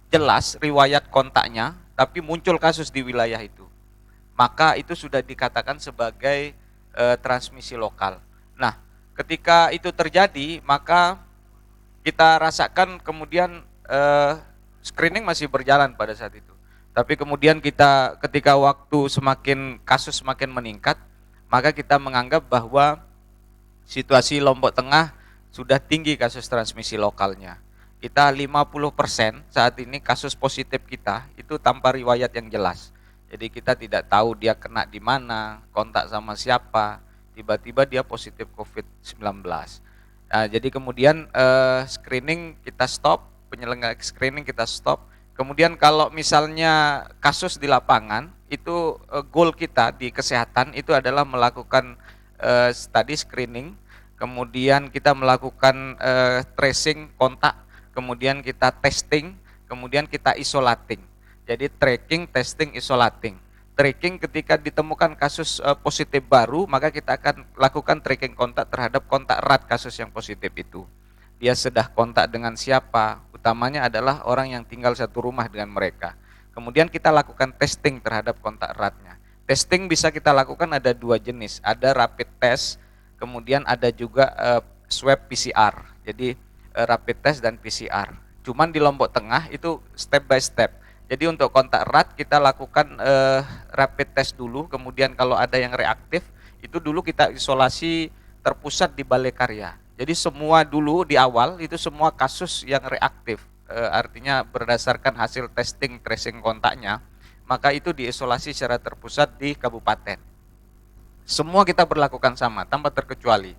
jelas riwayat kontaknya, tapi muncul kasus di wilayah itu, maka itu sudah dikatakan sebagai transmisi lokal. ketika itu terjadi, maka kita rasakan kemudian screening masih berjalan pada saat itu. Tapi kemudian kita ketika waktu kasus semakin meningkat, maka kita menganggap bahwa situasi Lombok Tengah sudah tinggi kasus transmisi lokalnya. Kita 50% saat ini kasus positif kita itu tanpa riwayat yang jelas. Jadi kita tidak tahu dia kena di mana, kontak sama siapa, tiba-tiba dia positif COVID-19. Nah, jadi kemudian screening kita stop, penyelenggara screening kita stop. Kemudian kalau misalnya kasus di lapangan, itu goal kita di kesehatan itu adalah melakukan tadi screening, kemudian kita melakukan tracing kontak, kemudian kita testing, kemudian kita isolating. Jadi tracking, testing, isolating. Tracking ketika ditemukan kasus positif baru, maka kita akan lakukan tracking kontak terhadap kontak erat kasus yang positif itu. Dia sudah kontak dengan siapa, utamanya adalah orang yang tinggal satu rumah dengan mereka. Kemudian kita lakukan testing terhadap kontak eratnya. Testing bisa kita lakukan ada 2 jenis, ada rapid test, kemudian ada juga swab PCR. Jadi rapid test dan PCR. Cuman di Lombok Tengah itu step by step. Jadi untuk kontak erat kita lakukan rapid test dulu, kemudian kalau ada yang reaktif itu dulu kita isolasi terpusat di Balai Karya. Jadi semua dulu di awal itu semua kasus yang reaktif, artinya berdasarkan hasil testing tracing kontaknya, maka itu diisolasi secara terpusat di kabupaten. Semua kita berlakukan sama tanpa terkecuali.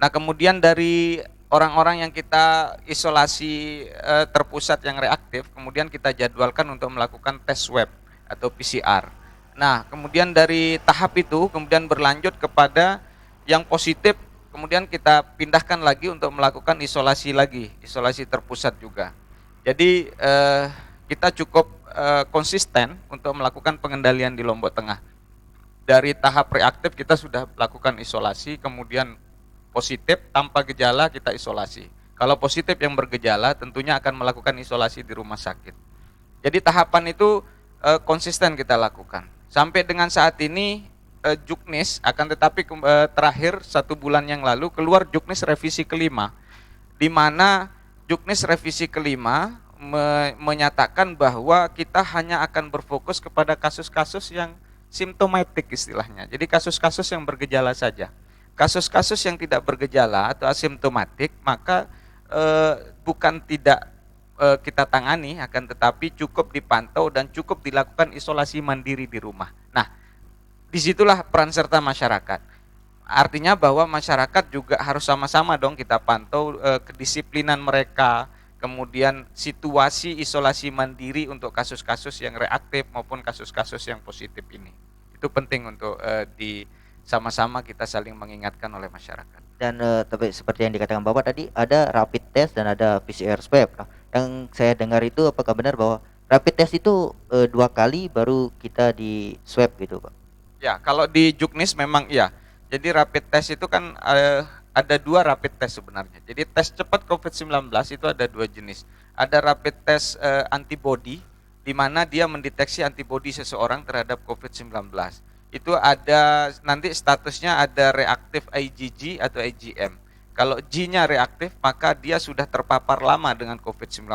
Nah kemudian dari orang-orang yang kita isolasi terpusat yang reaktif, kemudian kita jadwalkan untuk melakukan tes swab atau PCR. Nah, kemudian dari tahap itu kemudian berlanjut kepada yang positif, kemudian kita pindahkan lagi untuk melakukan isolasi lagi, isolasi terpusat juga. Jadi kita cukup konsisten untuk melakukan pengendalian di Lombok Tengah. Dari tahap reaktif kita sudah lakukan isolasi, kemudian positif tanpa gejala kita isolasi. Kalau positif yang bergejala tentunya akan melakukan isolasi di rumah sakit. Jadi tahapan itu konsisten kita lakukan. Sampai dengan saat ini Juknis akan tetapi terakhir 1 bulan yang lalu keluar Juknis revisi kelima, di mana Juknis revisi kelima menyatakan bahwa kita hanya akan berfokus kepada kasus-kasus yang simptomatik istilahnya. Jadi kasus-kasus yang bergejala saja. Kasus-kasus yang tidak bergejala atau asimptomatik maka bukan tidak kita tangani, akan tetapi cukup dipantau dan cukup dilakukan isolasi mandiri di rumah. Nah, disitulah peran serta masyarakat. Artinya bahwa masyarakat juga harus sama-sama dong kita pantau kedisiplinan mereka, kemudian situasi isolasi mandiri untuk kasus-kasus yang reaktif maupun kasus-kasus yang positif ini. Itu penting untuk sama-sama kita saling mengingatkan oleh masyarakat. Dan tapi seperti yang dikatakan Bapak tadi, ada rapid test dan ada PCR swab. Nah, yang saya dengar itu apakah benar bahwa rapid test itu 2 kali baru kita di swab gitu Pak? Ya, kalau di Juknis memang iya. Jadi rapid test itu kan ada 2 rapid test sebenarnya. Jadi tes cepat COVID-19 itu ada 2 jenis. Ada rapid test antibody, di mana dia mendeteksi antibody seseorang terhadap COVID-19. Itu ada nanti statusnya ada reaktif IgG atau IgM. Kalau G-nya reaktif maka dia sudah terpapar lama dengan COVID-19.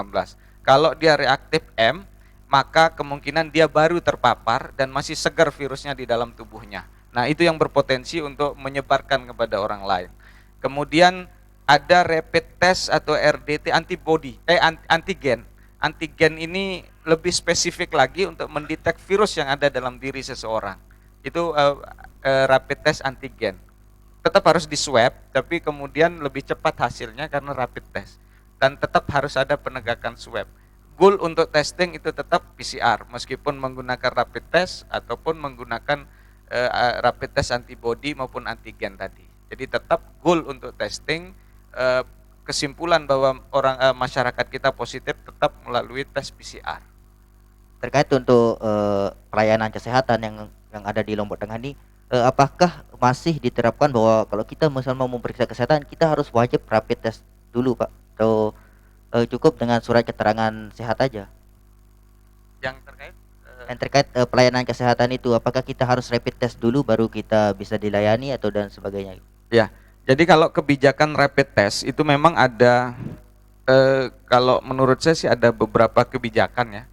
Kalau dia reaktif M, maka kemungkinan dia baru terpapar dan masih segar virusnya di dalam tubuhnya. Nah, itu yang berpotensi untuk menyebarkan kepada orang lain. Kemudian ada rapid test atau RDT antigen. Antigen ini lebih spesifik lagi untuk mendetek virus yang ada dalam diri seseorang. Itu rapid test antigen. Tetap harus di swab, tapi kemudian lebih cepat hasilnya karena rapid test. Dan tetap harus ada penegakan swab. Goal untuk testing itu tetap PCR, meskipun menggunakan rapid test ataupun menggunakan rapid test antibody maupun antigen tadi. Jadi tetap goal untuk testing, kesimpulan bahwa masyarakat kita positif tetap melalui tes PCR. Terkait untuk pelayanan kesehatan yang ada di Lombok Tengah ini, apakah masih diterapkan bahwa kalau kita misalnya mau memeriksa kesehatan kita harus wajib rapid test dulu Pak, atau cukup dengan surat keterangan sehat aja? Yang terkait pelayanan kesehatan itu, apakah kita harus rapid test dulu baru kita bisa dilayani atau dan sebagainya? Ya, Jadi kalau kebijakan rapid test itu memang ada, kalau menurut saya sih ada beberapa kebijakan ya.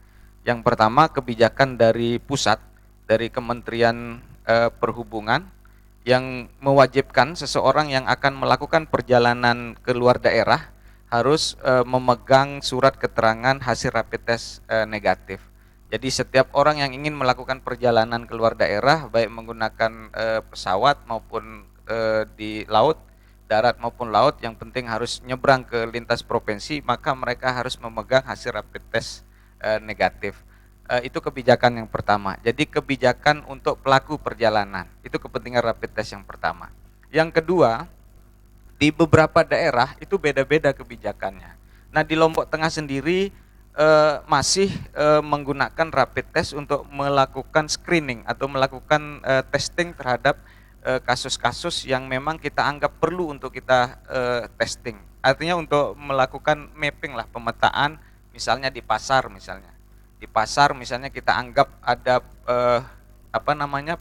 Yang pertama kebijakan dari pusat, dari Kementerian Perhubungan yang mewajibkan seseorang yang akan melakukan perjalanan ke luar daerah harus memegang surat keterangan hasil rapid test negatif. Jadi setiap orang yang ingin melakukan perjalanan ke luar daerah, baik menggunakan pesawat maupun di laut, darat maupun laut, yang penting harus nyebrang ke lintas provinsi, maka mereka harus memegang hasil rapid test negatif. Itu kebijakan yang pertama. Jadi kebijakan untuk pelaku perjalanan, itu kepentingan rapid test yang pertama. Yang kedua, di beberapa daerah itu beda-beda kebijakannya. Nah, di Lombok Tengah sendiri masih menggunakan rapid test untuk melakukan screening atau melakukan testing terhadap kasus-kasus yang memang kita anggap perlu untuk kita testing. Artinya untuk melakukan mapping lah, pemetaan, misalnya di pasar misalnya. Di pasar misalnya kita anggap ada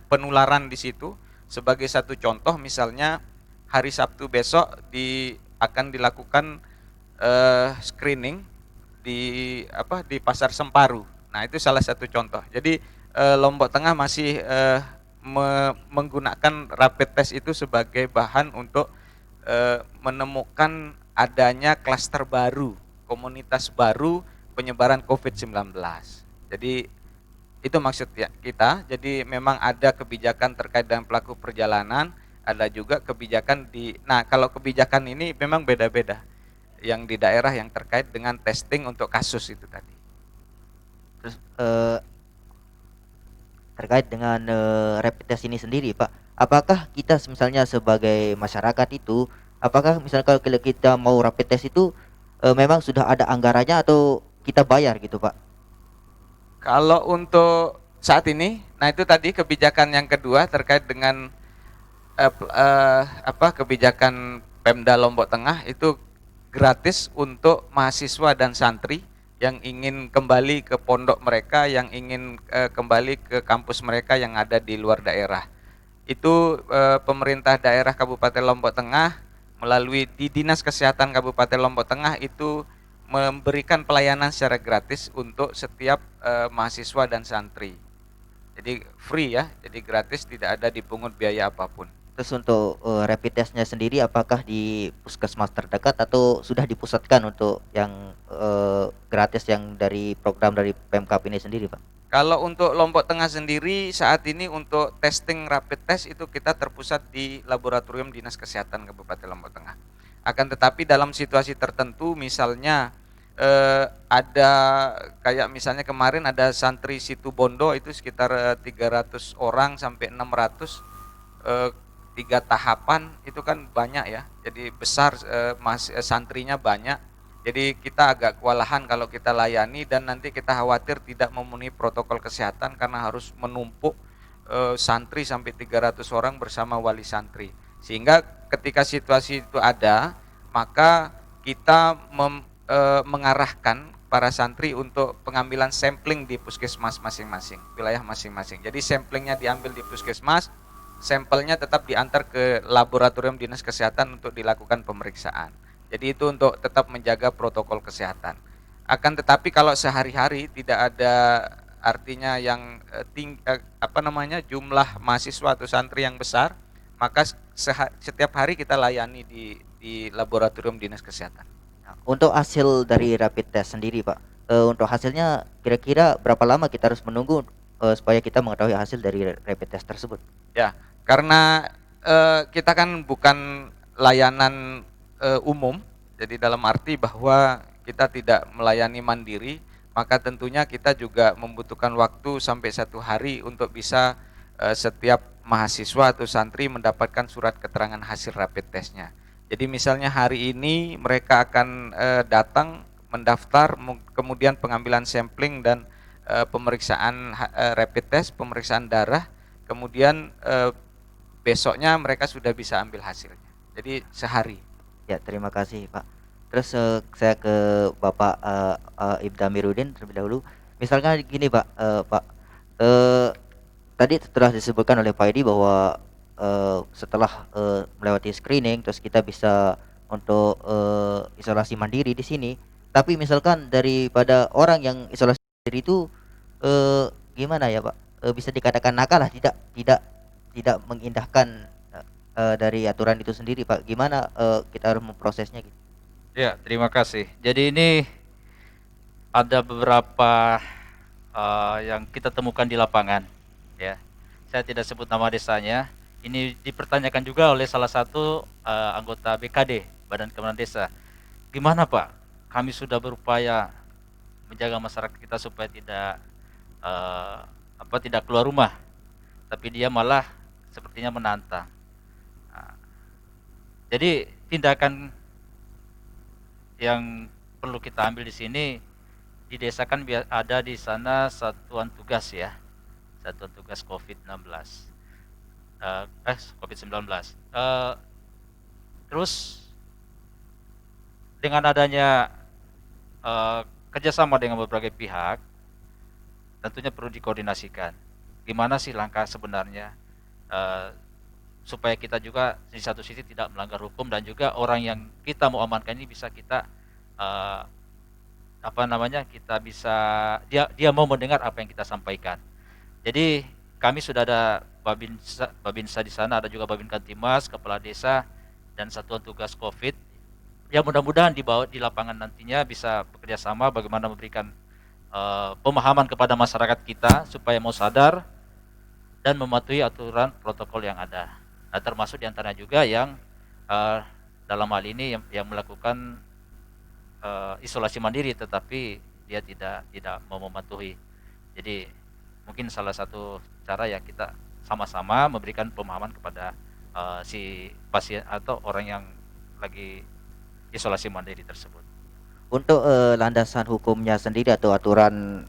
penularan di situ. Sebagai satu contoh, misalnya hari Sabtu besok akan dilakukan screening di Pasar Semparu. Nah, itu salah satu contoh. Jadi Lombok Tengah masih menggunakan rapid test itu sebagai bahan untuk menemukan adanya klaster baru, komunitas baru penyebaran COVID-19. Jadi itu maksud kita. Jadi memang ada kebijakan terkait dengan pelaku perjalanan, ada juga kebijakan nah kalau kebijakan ini memang beda-beda. Yang di daerah yang terkait dengan testing untuk kasus itu tadi. Terus terkait dengan rapid test ini sendiri, Pak, apakah kita misalnya sebagai masyarakat itu, apakah misalnya kalau kita mau rapid test itu memang sudah ada anggarannya atau kita bayar gitu, Pak? Kalau untuk saat ini, nah itu tadi kebijakan yang kedua terkait dengan kebijakan Pemda Lombok Tengah itu gratis untuk mahasiswa dan santri yang ingin kembali ke pondok mereka, yang ingin kembali ke kampus mereka yang ada di luar daerah. Itu pemerintah daerah Kabupaten Lombok Tengah melalui di Dinas Kesehatan Kabupaten Lombok Tengah itu memberikan pelayanan secara gratis untuk setiap mahasiswa dan santri. Jadi free ya, jadi gratis, tidak ada dipungut biaya apapun. Terus untuk rapid testnya sendiri apakah di puskesmas terdekat atau sudah dipusatkan untuk yang gratis yang dari program dari Pemkab ini sendiri, Pak? Kalau untuk Lombok Tengah sendiri saat ini untuk testing rapid test itu kita terpusat di Laboratorium Dinas Kesehatan Kabupaten Lombok Tengah. Akan tetapi dalam situasi tertentu, misalnya ada kayak misalnya kemarin ada santri Situ Bondo itu sekitar 300 orang sampai 600, 3 tahapan itu kan banyak ya, jadi besar, santrinya banyak, jadi kita agak kewalahan kalau kita layani dan nanti kita khawatir tidak memenuhi protokol kesehatan karena harus menumpuk santri sampai 300 orang bersama wali santri, sehingga ketika situasi itu ada maka kita mengarahkan para santri untuk pengambilan sampling di puskesmas masing-masing, wilayah masing-masing. Jadi samplingnya diambil di puskesmas, sampelnya tetap diantar ke Laboratorium Dinas Kesehatan untuk dilakukan pemeriksaan. Jadi itu untuk tetap menjaga protokol kesehatan. Akan tetapi kalau sehari-hari tidak ada, artinya yang jumlah mahasiswa atau santri yang besar, maka setiap hari kita layani di Laboratorium Dinas Kesehatan. Nah, untuk hasil dari rapid test sendiri, Pak, untuk hasilnya kira-kira berapa lama kita harus menunggu supaya kita mengetahui hasil dari rapid test tersebut? Ya, karena kita kan bukan layanan umum, jadi dalam arti bahwa kita tidak melayani mandiri, maka tentunya kita juga membutuhkan waktu sampai 1 hari untuk bisa setiap mahasiswa atau santri mendapatkan surat keterangan hasil rapid testnya. Jadi misalnya hari ini mereka akan datang mendaftar, kemudian pengambilan sampling dan pemeriksaan rapid test, pemeriksaan darah, kemudian besoknya mereka sudah bisa ambil hasilnya. Jadi sehari. Ya, terima kasih, Pak. Terus saya ke Bapak Ibda Amiruddin terlebih dahulu. Misalkan gini, Pak, tadi telah disebutkan oleh Pak Edi bahwa setelah melewati screening terus kita bisa untuk isolasi mandiri di sini. Tapi misalkan daripada orang yang isolasi mandiri itu gimana ya Pak? Bisa dikatakan nakal lah, tidak mengindahkan dari aturan itu sendiri Pak. Gimana kita harus memprosesnya gitu? Ya, terima kasih. Jadi ini ada beberapa yang kita temukan di lapangan, ya. Saya tidak sebut nama desanya. Ini dipertanyakan juga oleh salah satu anggota BKD, Badan Keuangan Desa. Gimana Pak? Kami sudah berupaya menjaga masyarakat kita supaya tidak keluar rumah, tapi dia malah sepertinya menantang. Nah, jadi tindakan yang perlu kita ambil di sini, di desa kan ada di sana satuan tugas ya, satuan tugas COVID-19, COVID-19. Terus dengan adanya kerjasama dengan berbagai pihak, tentunya perlu dikoordinasikan. Gimana sih langkah sebenarnya supaya kita juga di satu sisi tidak melanggar hukum dan juga orang yang kita mau amankan ini bisa kita kita bisa dia mau mendengar apa yang kita sampaikan. Jadi kami sudah ada Babinsa di sana, ada juga Babin Kantimas, Kepala Desa dan Satuan Tugas Covid. Ya mudah-mudahan di lapangan nantinya bisa bekerja sama bagaimana memberikan pemahaman kepada masyarakat kita supaya mau sadar dan mematuhi aturan protokol yang ada. Nah, termasuk diantaranya juga yang dalam hal ini yang melakukan isolasi mandiri, tetapi dia tidak mau mematuhi. Jadi mungkin salah satu cara ya kita sama-sama memberikan pemahaman kepada si pasien atau orang yang lagi isolasi mandiri tersebut. Untuk landasan hukumnya sendiri atau aturan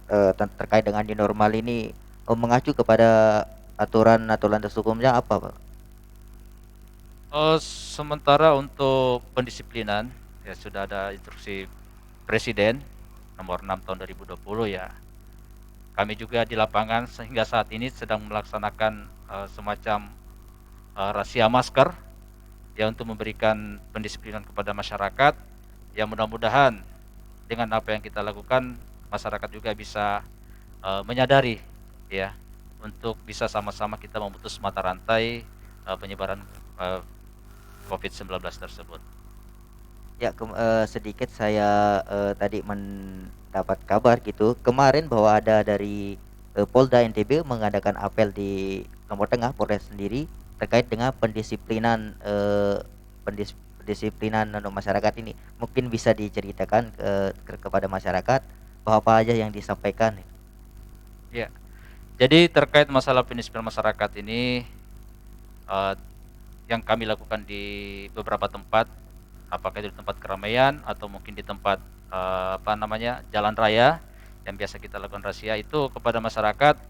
terkait dengan new normal ini mengacu kepada aturan atau landas hukumnya apa Pak? Sementara untuk pendisiplinan ya sudah ada instruksi Presiden nomor 6 tahun 2020 ya. Kami juga di lapangan sehingga saat ini sedang melaksanakan semacam razia masker ya untuk memberikan pendisiplinan kepada masyarakat. Ya mudah-mudahan dengan apa yang kita lakukan masyarakat juga bisa menyadari ya untuk bisa sama-sama kita memutus mata rantai penyebaran COVID-19 tersebut. Ya sedikit saya tadi mendapat kabar gitu kemarin bahwa ada dari Polda NTB mengadakan apel di Lombok Tengah Polres sendiri terkait dengan pendisiplinan pendisiplinan masyarakat ini. Mungkin bisa diceritakan kepada masyarakat bahwa apa aja yang disampaikan. Ya. Jadi terkait masalah pendisiplinan masyarakat ini yang kami lakukan di beberapa tempat, apakah itu di tempat keramaian atau mungkin di tempat jalan raya yang biasa kita lakukan razia, itu kepada masyarakat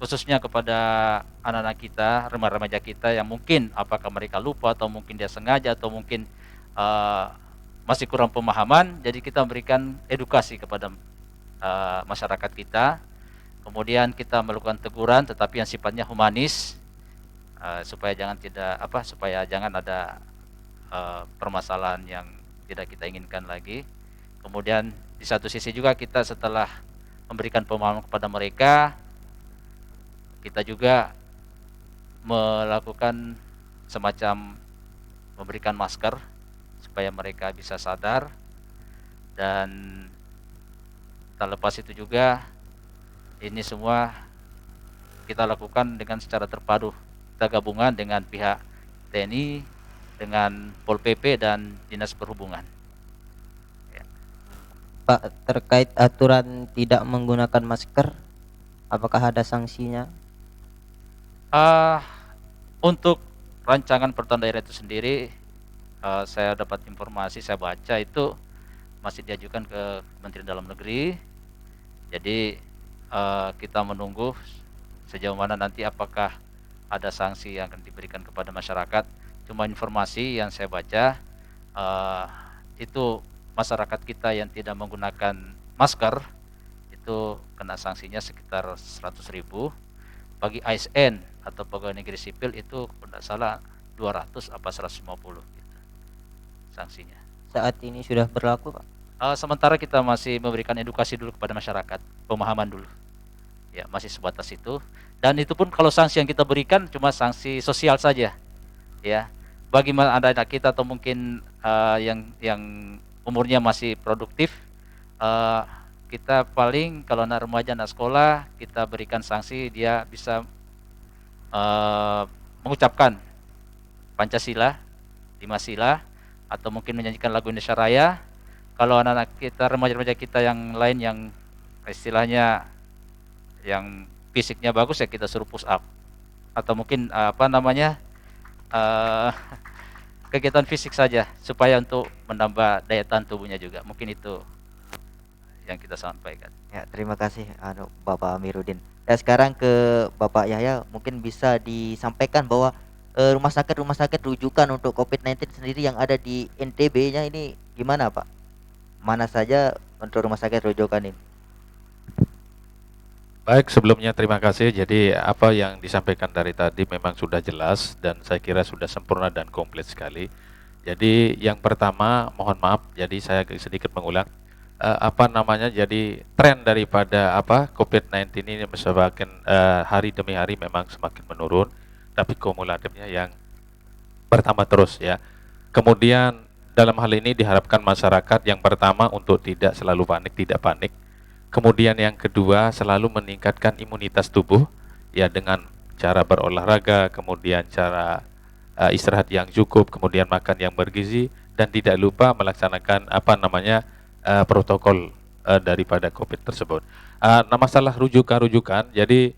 khususnya kepada anak-anak kita, remaja kita yang mungkin apakah mereka lupa atau mungkin dia sengaja atau mungkin masih kurang pemahaman. Jadi kita memberikan edukasi kepada masyarakat kita, kemudian kita melakukan teguran tetapi yang sifatnya humanis supaya jangan ada permasalahan yang tidak kita inginkan lagi. Kemudian di satu sisi juga kita setelah memberikan pemahaman kepada mereka, kita juga melakukan semacam memberikan masker supaya mereka bisa sadar. Dan tak lepas itu juga ini semua kita lakukan dengan secara terpadu, kita gabungan dengan pihak TNI, dengan Pol PP dan Dinas Perhubungan. Ya. Pak, terkait aturan tidak menggunakan masker, apakah ada sanksinya? Untuk rancangan peraturan daerah itu sendiri, saya dapat informasi, saya baca itu masih diajukan ke Kementerian Dalam Negeri. Jadi kita menunggu sejauh mana nanti apakah ada sanksi yang akan diberikan kepada masyarakat. Cuma informasi yang saya baca itu masyarakat kita yang tidak menggunakan masker itu kena sanksinya sekitar 100.000. Bagi ASN atau pegawai negeri sipil itu kalau tidak salah 200 apa 150 gitu, sanksinya. Saat ini sudah berlaku, Pak? Sementara kita masih memberikan edukasi dulu kepada masyarakat, pemahaman dulu. Ya, masih sebatas itu. Dan itu pun kalau sanksi yang kita berikan cuma sanksi sosial saja. Ya. Bagi anak-anak kita atau mungkin yang umurnya masih produktif, kita paling kalau anak remaja, anak sekolah, kita berikan sanksi dia bisa mengucapkan Pancasila, 5 sila, atau mungkin menyanyikan lagu Indonesia Raya. Kalau anak-anak kita, remaja-remaja kita yang lain yang istilahnya yang fisiknya bagus, ya kita suruh push up, atau mungkin kegiatan fisik saja supaya untuk menambah daya tahan tubuhnya juga. Mungkin itu yang kita sampaikan. Ya, terima kasih Bapak Amiruddin. Ya, sekarang ke Bapak Yahya, mungkin bisa disampaikan bahwa rumah sakit rujukan untuk COVID-19 sendiri yang ada di NTB-nya ini gimana, Pak? Mana saja untuk rumah sakit rujukan ini? Baik, sebelumnya terima kasih. Jadi apa yang disampaikan dari tadi memang sudah jelas dan saya kira sudah sempurna dan komplit sekali. Jadi yang pertama, mohon maaf, jadi saya sedikit mengulang. Jadi tren daripada COVID-19 ini semakin hari demi hari memang semakin menurun, tapi kumulatifnya yang bertambah terus ya. Kemudian dalam hal ini diharapkan masyarakat yang pertama untuk tidak selalu panik, tidak panik. Kemudian yang kedua selalu meningkatkan imunitas tubuh ya dengan cara berolahraga, kemudian cara istirahat yang cukup, kemudian makan yang bergizi, dan tidak lupa melaksanakan protokol daripada COVID tersebut. Nah, masalah rujukan, jadi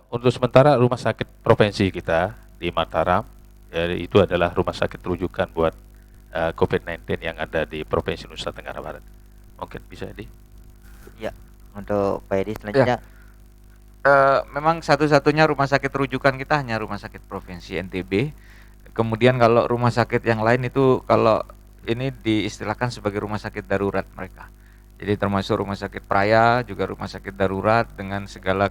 untuk sementara rumah sakit provinsi kita di Mataram, jadi itu adalah rumah sakit rujukan buat COVID-19 yang ada di Provinsi Nusa Tenggara Barat. Mungkin bisa Ya, untuk Pak Edi selanjutnya. Memang satu-satunya rumah sakit rujukan kita hanya rumah sakit provinsi NTB. Kemudian kalau rumah sakit yang lain itu kalau ini diistilahkan sebagai rumah sakit darurat mereka. Jadi termasuk rumah sakit Praya juga rumah sakit darurat dengan segala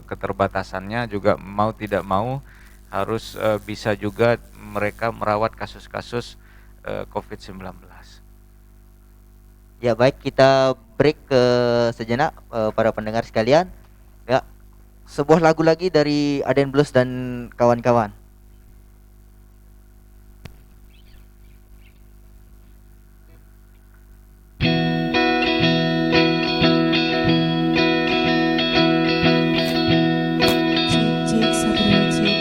keterbatasannya juga mau tidak mau harus bisa juga mereka merawat kasus-kasus COVID-19. Ya, baik, kita break ke sejenak para pendengar sekalian. Ya, sebuah lagu lagi dari Aden Blues dan kawan-kawan. Cik, satu dua, cik.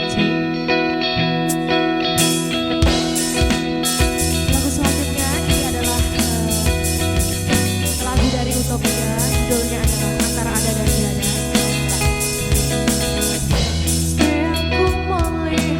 Lagu selanjutnya ini adalah lagu dari Utopia, judulnya adalah Antara Ada dan Tiada. Setiap ku melihat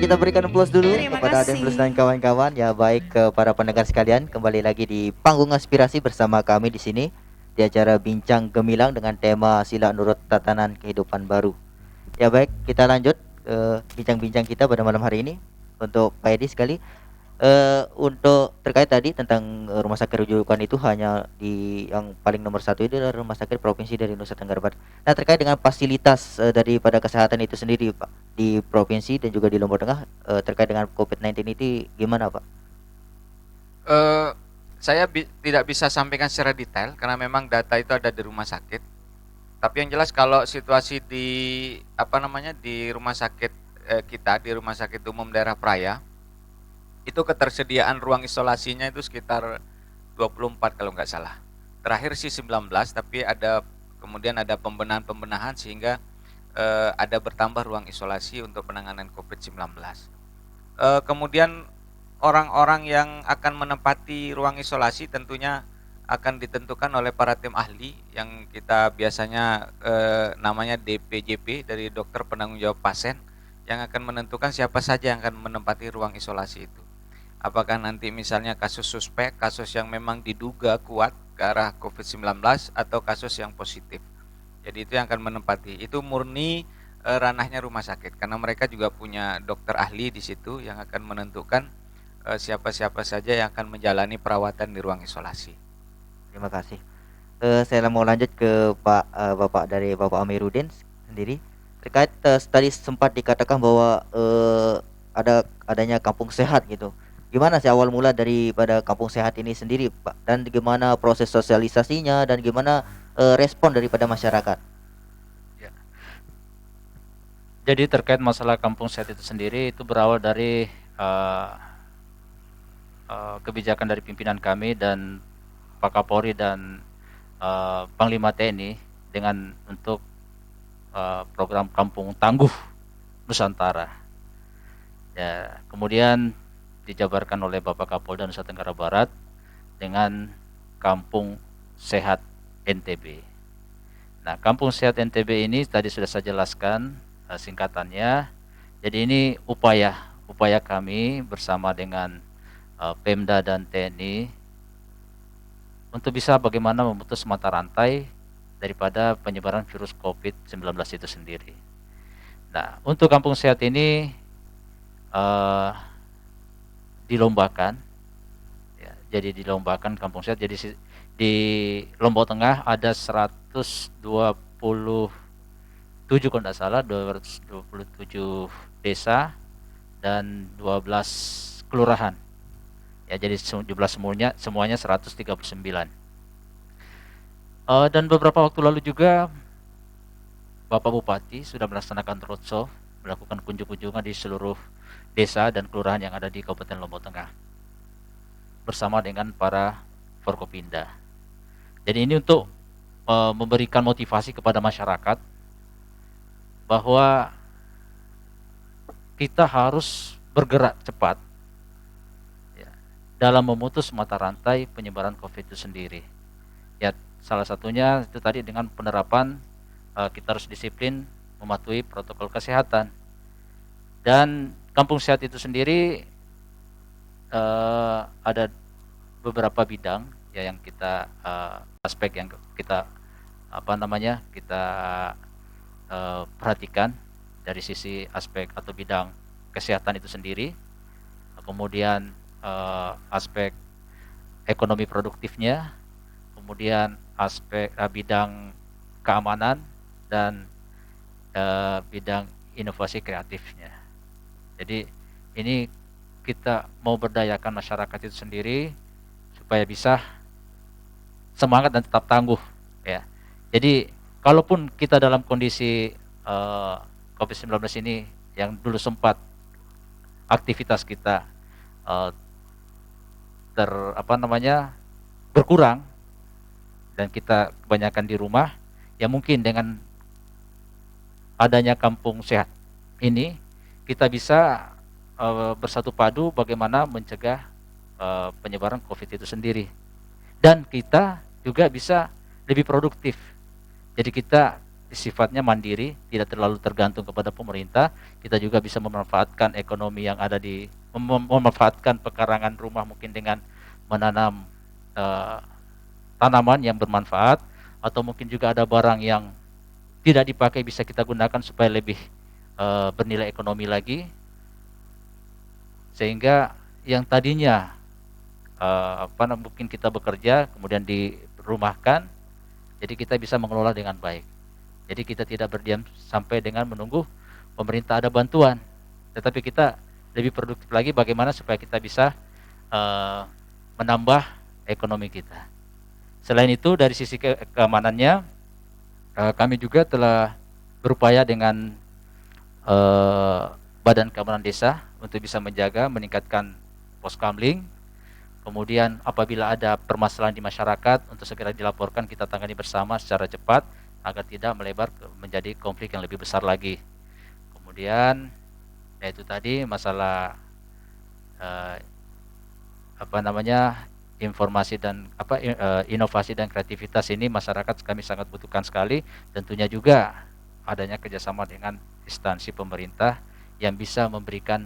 kita berikan applause dulu Terima kepada Aden kasih. Plus dan kawan-kawan. Ya, baik ke para pendengar sekalian, kembali lagi di panggung aspirasi bersama kami di sini di acara Bincang Gemilang dengan tema Sila Nurut Tatanan Kehidupan Baru. Ya, baik, kita lanjut bincang-bincang kita pada malam hari ini. Untuk Pak Edi sekali, untuk terkait tadi tentang rumah sakit rujukan itu hanya di yang paling nomor satu itu adalah rumah sakit provinsi dari Nusa Tenggara Barat. Nah, terkait dengan fasilitas daripada kesehatan itu sendiri, Pak, di provinsi dan juga di Lombok Tengah terkait dengan COVID-19 itu gimana, Pak? Saya tidak bisa sampaikan secara detail karena memang data itu ada di rumah sakit. Tapi yang jelas kalau situasi di di rumah sakit kita di Rumah Sakit Umum Daerah Praya itu ketersediaan ruang isolasinya itu sekitar 24 kalau nggak salah. Terakhir sih 19, tapi kemudian ada pembenahan sehingga ada bertambah ruang isolasi untuk penanganan COVID-19. Kemudian orang-orang yang akan menempati ruang isolasi tentunya akan ditentukan oleh para tim ahli yang kita biasanya namanya DPJP, dari dokter penanggung jawab pasien, yang akan menentukan siapa saja yang akan menempati ruang isolasi itu. Apakah nanti misalnya kasus suspek, kasus yang memang diduga kuat ke arah COVID-19 atau kasus yang positif. Jadi itu yang akan menempati. Itu murni ranahnya rumah sakit karena mereka juga punya dokter ahli di situ yang akan menentukan siapa-siapa saja yang akan menjalani perawatan di ruang isolasi. Terima kasih. Saya mau lanjut ke Bapak dari Bapak Amiruddin sendiri terkait tadi sempat dikatakan bahwa adanya kampung sehat gitu. Gimana sih awal mula daripada kampung sehat ini sendiri, Pak? Dan gimana proses sosialisasinya dan gimana respon daripada masyarakat? Ya. Jadi terkait masalah kampung sehat itu sendiri itu berawal dari kebijakan dari pimpinan kami dan Pak Kapolri dan Panglima TNI dengan untuk program Kampung Tangguh Nusantara. Ya, kemudian dijabarkan oleh Bapak Kapolda Nusa Tenggara Barat dengan Kampung Sehat NTB. Nah, Kampung Sehat NTB ini tadi sudah saya jelaskan singkatannya. Jadi ini upaya kami bersama dengan Pemda dan TNI untuk bisa bagaimana memutus mata rantai daripada penyebaran virus COVID-19 itu sendiri. Nah, untuk Kampung Sehat ini dilombakan, ya, jadi dilombakan Kampung Sehat. Jadi di Lombok Tengah ada 127 kalau tidak salah, 227 desa dan 12 kelurahan. Ya, jadi jumlah semuanya 139. Dan beberapa waktu lalu juga Bapak Bupati sudah melaksanakan roadshow, melakukan kunjungan di seluruh desa dan kelurahan yang ada di Kabupaten Lombok Tengah bersama dengan para Forkopimda. Jadi ini untuk memberikan motivasi kepada masyarakat bahwa kita harus bergerak cepat ya, dalam memutus mata rantai penyebaran COVID itu sendiri. Ya, salah satunya itu tadi dengan penerapan kita harus disiplin mematuhi protokol kesehatan. Dan Kampung Sehat itu sendiri ada beberapa bidang ya yang kita aspek yang kita kita perhatikan dari sisi aspek atau bidang kesehatan itu sendiri. Kemudian aspek ekonomi produktifnya, kemudian aspek bidang keamanan dan bidang inovasi kreatifnya. Jadi ini kita mau berdayakan masyarakat itu sendiri supaya bisa semangat dan tetap tangguh ya. Jadi kalaupun kita dalam kondisi COVID-19 ini yang dulu sempat aktivitas kita berkurang dan kita kebanyakan di rumah, ya mungkin dengan adanya Kampung Sehat ini kita bisa bersatu padu bagaimana mencegah penyebaran COVID itu sendiri, dan kita juga bisa lebih produktif. Jadi kita sifatnya mandiri, tidak terlalu tergantung kepada pemerintah. Kita juga bisa memanfaatkan ekonomi yang ada memanfaatkan pekarangan rumah mungkin dengan menanam tanaman yang bermanfaat, atau mungkin juga ada barang yang tidak dipakai bisa kita gunakan supaya lebih bernilai ekonomi lagi, sehingga yang tadinya mungkin kita bekerja kemudian dirumahkan, jadi kita bisa mengelola dengan baik. Jadi kita tidak berdiam sampai dengan menunggu pemerintah ada bantuan, tetapi kita lebih produktif lagi bagaimana supaya kita bisa menambah ekonomi kita. Selain itu dari sisi keamanannya, kami juga telah berupaya dengan Badan Keamanan Desa untuk bisa menjaga, meningkatkan poskamling. Kemudian apabila ada permasalahan di masyarakat untuk segera dilaporkan, kita tangani bersama secara cepat agar tidak melebar menjadi konflik yang lebih besar lagi. Kemudian yaitu tadi masalah informasi dan inovasi dan kreativitas ini masyarakat kami sangat butuhkan sekali. Tentunya juga adanya kerjasama dengan instansi pemerintah yang bisa memberikan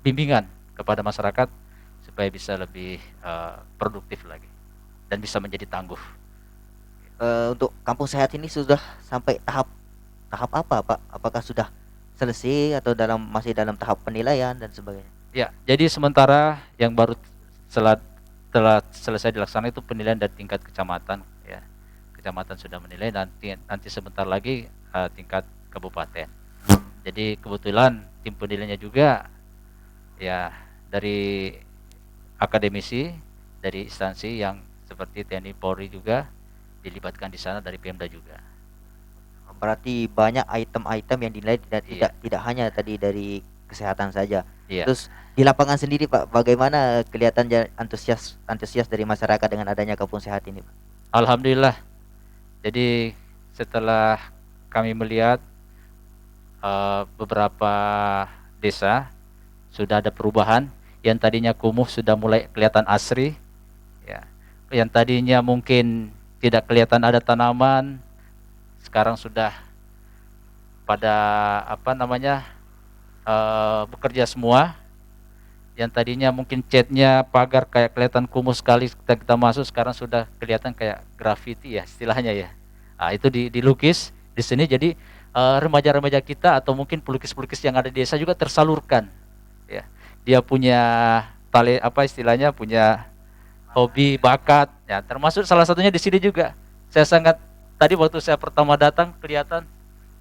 bimbingan kepada masyarakat supaya bisa lebih produktif lagi dan bisa menjadi tangguh. Untuk kampung sehat ini sudah sampai tahap apa, Pak? Apakah sudah selesai atau masih dalam tahap penilaian dan sebagainya? Ya, jadi sementara yang baru telah selesai dilaksanakan itu penilaian dari tingkat kecamatan, ya. Kecamatan sudah menilai, nanti sebentar lagi tingkat kabupaten. Jadi kebetulan tim penilainya juga ya dari akademisi, dari instansi yang seperti TNI Polri juga dilibatkan di sana, dari Pemda juga. Berarti banyak item-item yang dinilai tidak hanya tadi dari kesehatan saja. Iya. Terus di lapangan sendiri, Pak, bagaimana kelihatan antusias dari masyarakat dengan adanya kampung sehat ini, Pak? Alhamdulillah. Jadi setelah kami melihat beberapa desa sudah ada perubahan, yang tadinya kumuh sudah mulai kelihatan asri, ya. Yang tadinya mungkin tidak kelihatan ada tanaman, sekarang sudah pada bekerja semua. Yang tadinya mungkin catnya pagar kayak kelihatan kumuh sekali kita masuk, sekarang sudah kelihatan kayak grafiti ya istilahnya ya. Nah, itu dilukis di sini, jadi remaja-remaja kita atau mungkin pelukis-pelukis yang ada di desa juga tersalurkan, ya. Dia punya istilahnya punya hobi, bakat, ya, termasuk salah satunya di sini juga. Saya sangat, tadi waktu saya pertama datang kelihatan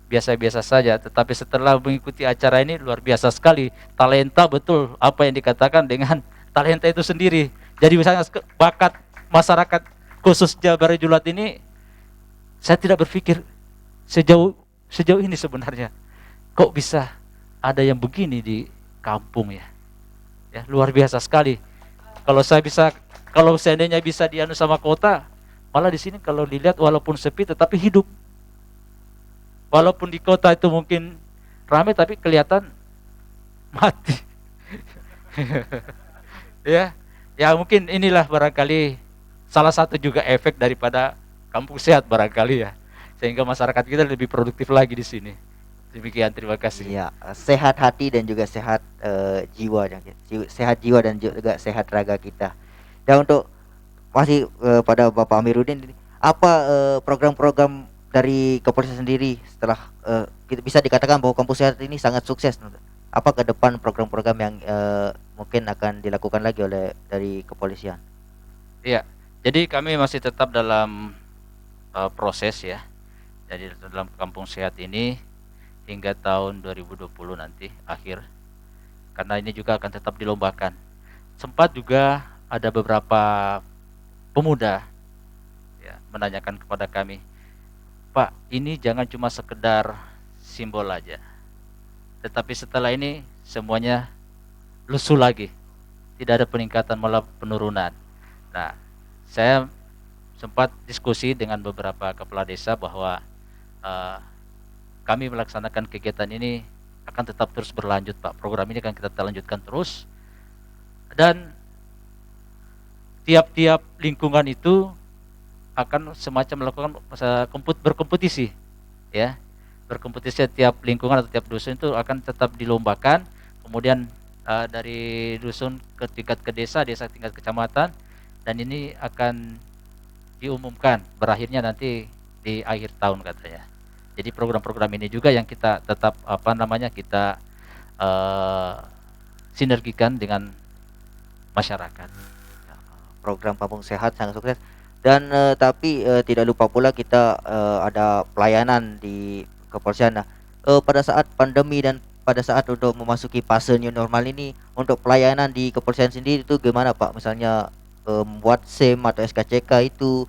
biasa-biasa saja, tetapi setelah mengikuti acara ini luar biasa sekali, talenta betul apa yang dikatakan dengan talenta itu sendiri. Jadi misalnya bakat masyarakat khususnya Barejulat ini, saya tidak berpikir sejauh ini sebenarnya. Kok bisa ada yang begini di kampung ya? Ya, luar biasa sekali. Kalau seandainya bisa dianu sama kota, malah di sini kalau dilihat walaupun sepi tetapi hidup. Walaupun di kota itu mungkin ramai tapi kelihatan mati. Ya mungkin inilah barangkali salah satu juga efek daripada kampung sehat barangkali ya. Sehingga masyarakat kita lebih produktif lagi di sini. Demikian, terima kasih. Iya, sehat hati dan juga sehat jiwa, sehat jiwa dan juga sehat raga kita. Dan untuk masih pada Bapak Amiruddin, apa program-program dari kepolisian sendiri setelah kita bisa dikatakan bahwa kampus sehat ini sangat sukses? Apa ke depan program-program yang mungkin akan dilakukan lagi oleh dari kepolisian? Iya, jadi kami masih tetap dalam proses ya. Jadi dalam kampung sehat ini hingga tahun 2020 nanti akhir, karena ini juga akan tetap dilombakan. Sempat juga ada beberapa pemuda ya menanyakan kepada kami, Pak, ini jangan cuma sekedar simbol aja, tetapi setelah ini semuanya lusuh lagi, tidak ada peningkatan malah penurunan. Nah, saya sempat diskusi dengan beberapa kepala desa bahwa kami melaksanakan kegiatan ini akan tetap terus berlanjut, Pak. Program ini akan kita lanjutkan terus, dan tiap-tiap lingkungan itu akan semacam melakukan berkompetisi, ya, berkompetisi. Tiap lingkungan atau tiap dusun itu akan tetap dilombakan, kemudian dari dusun ke tingkat ke desa, desa tingkat kecamatan, dan ini akan diumumkan berakhirnya nanti di akhir tahun katanya. Jadi program-program ini juga yang kita tetap kita sinergikan dengan masyarakat. Program Kampung Sehat sangat sukses. Dan tapi tidak lupa pula kita ada pelayanan di kepolisian. Nah, pada saat pandemi dan pada saat untuk memasuki fase new normal ini, untuk pelayanan di kepolisian sendiri itu gimana Pak? Misalnya membuat SIM atau SKCK itu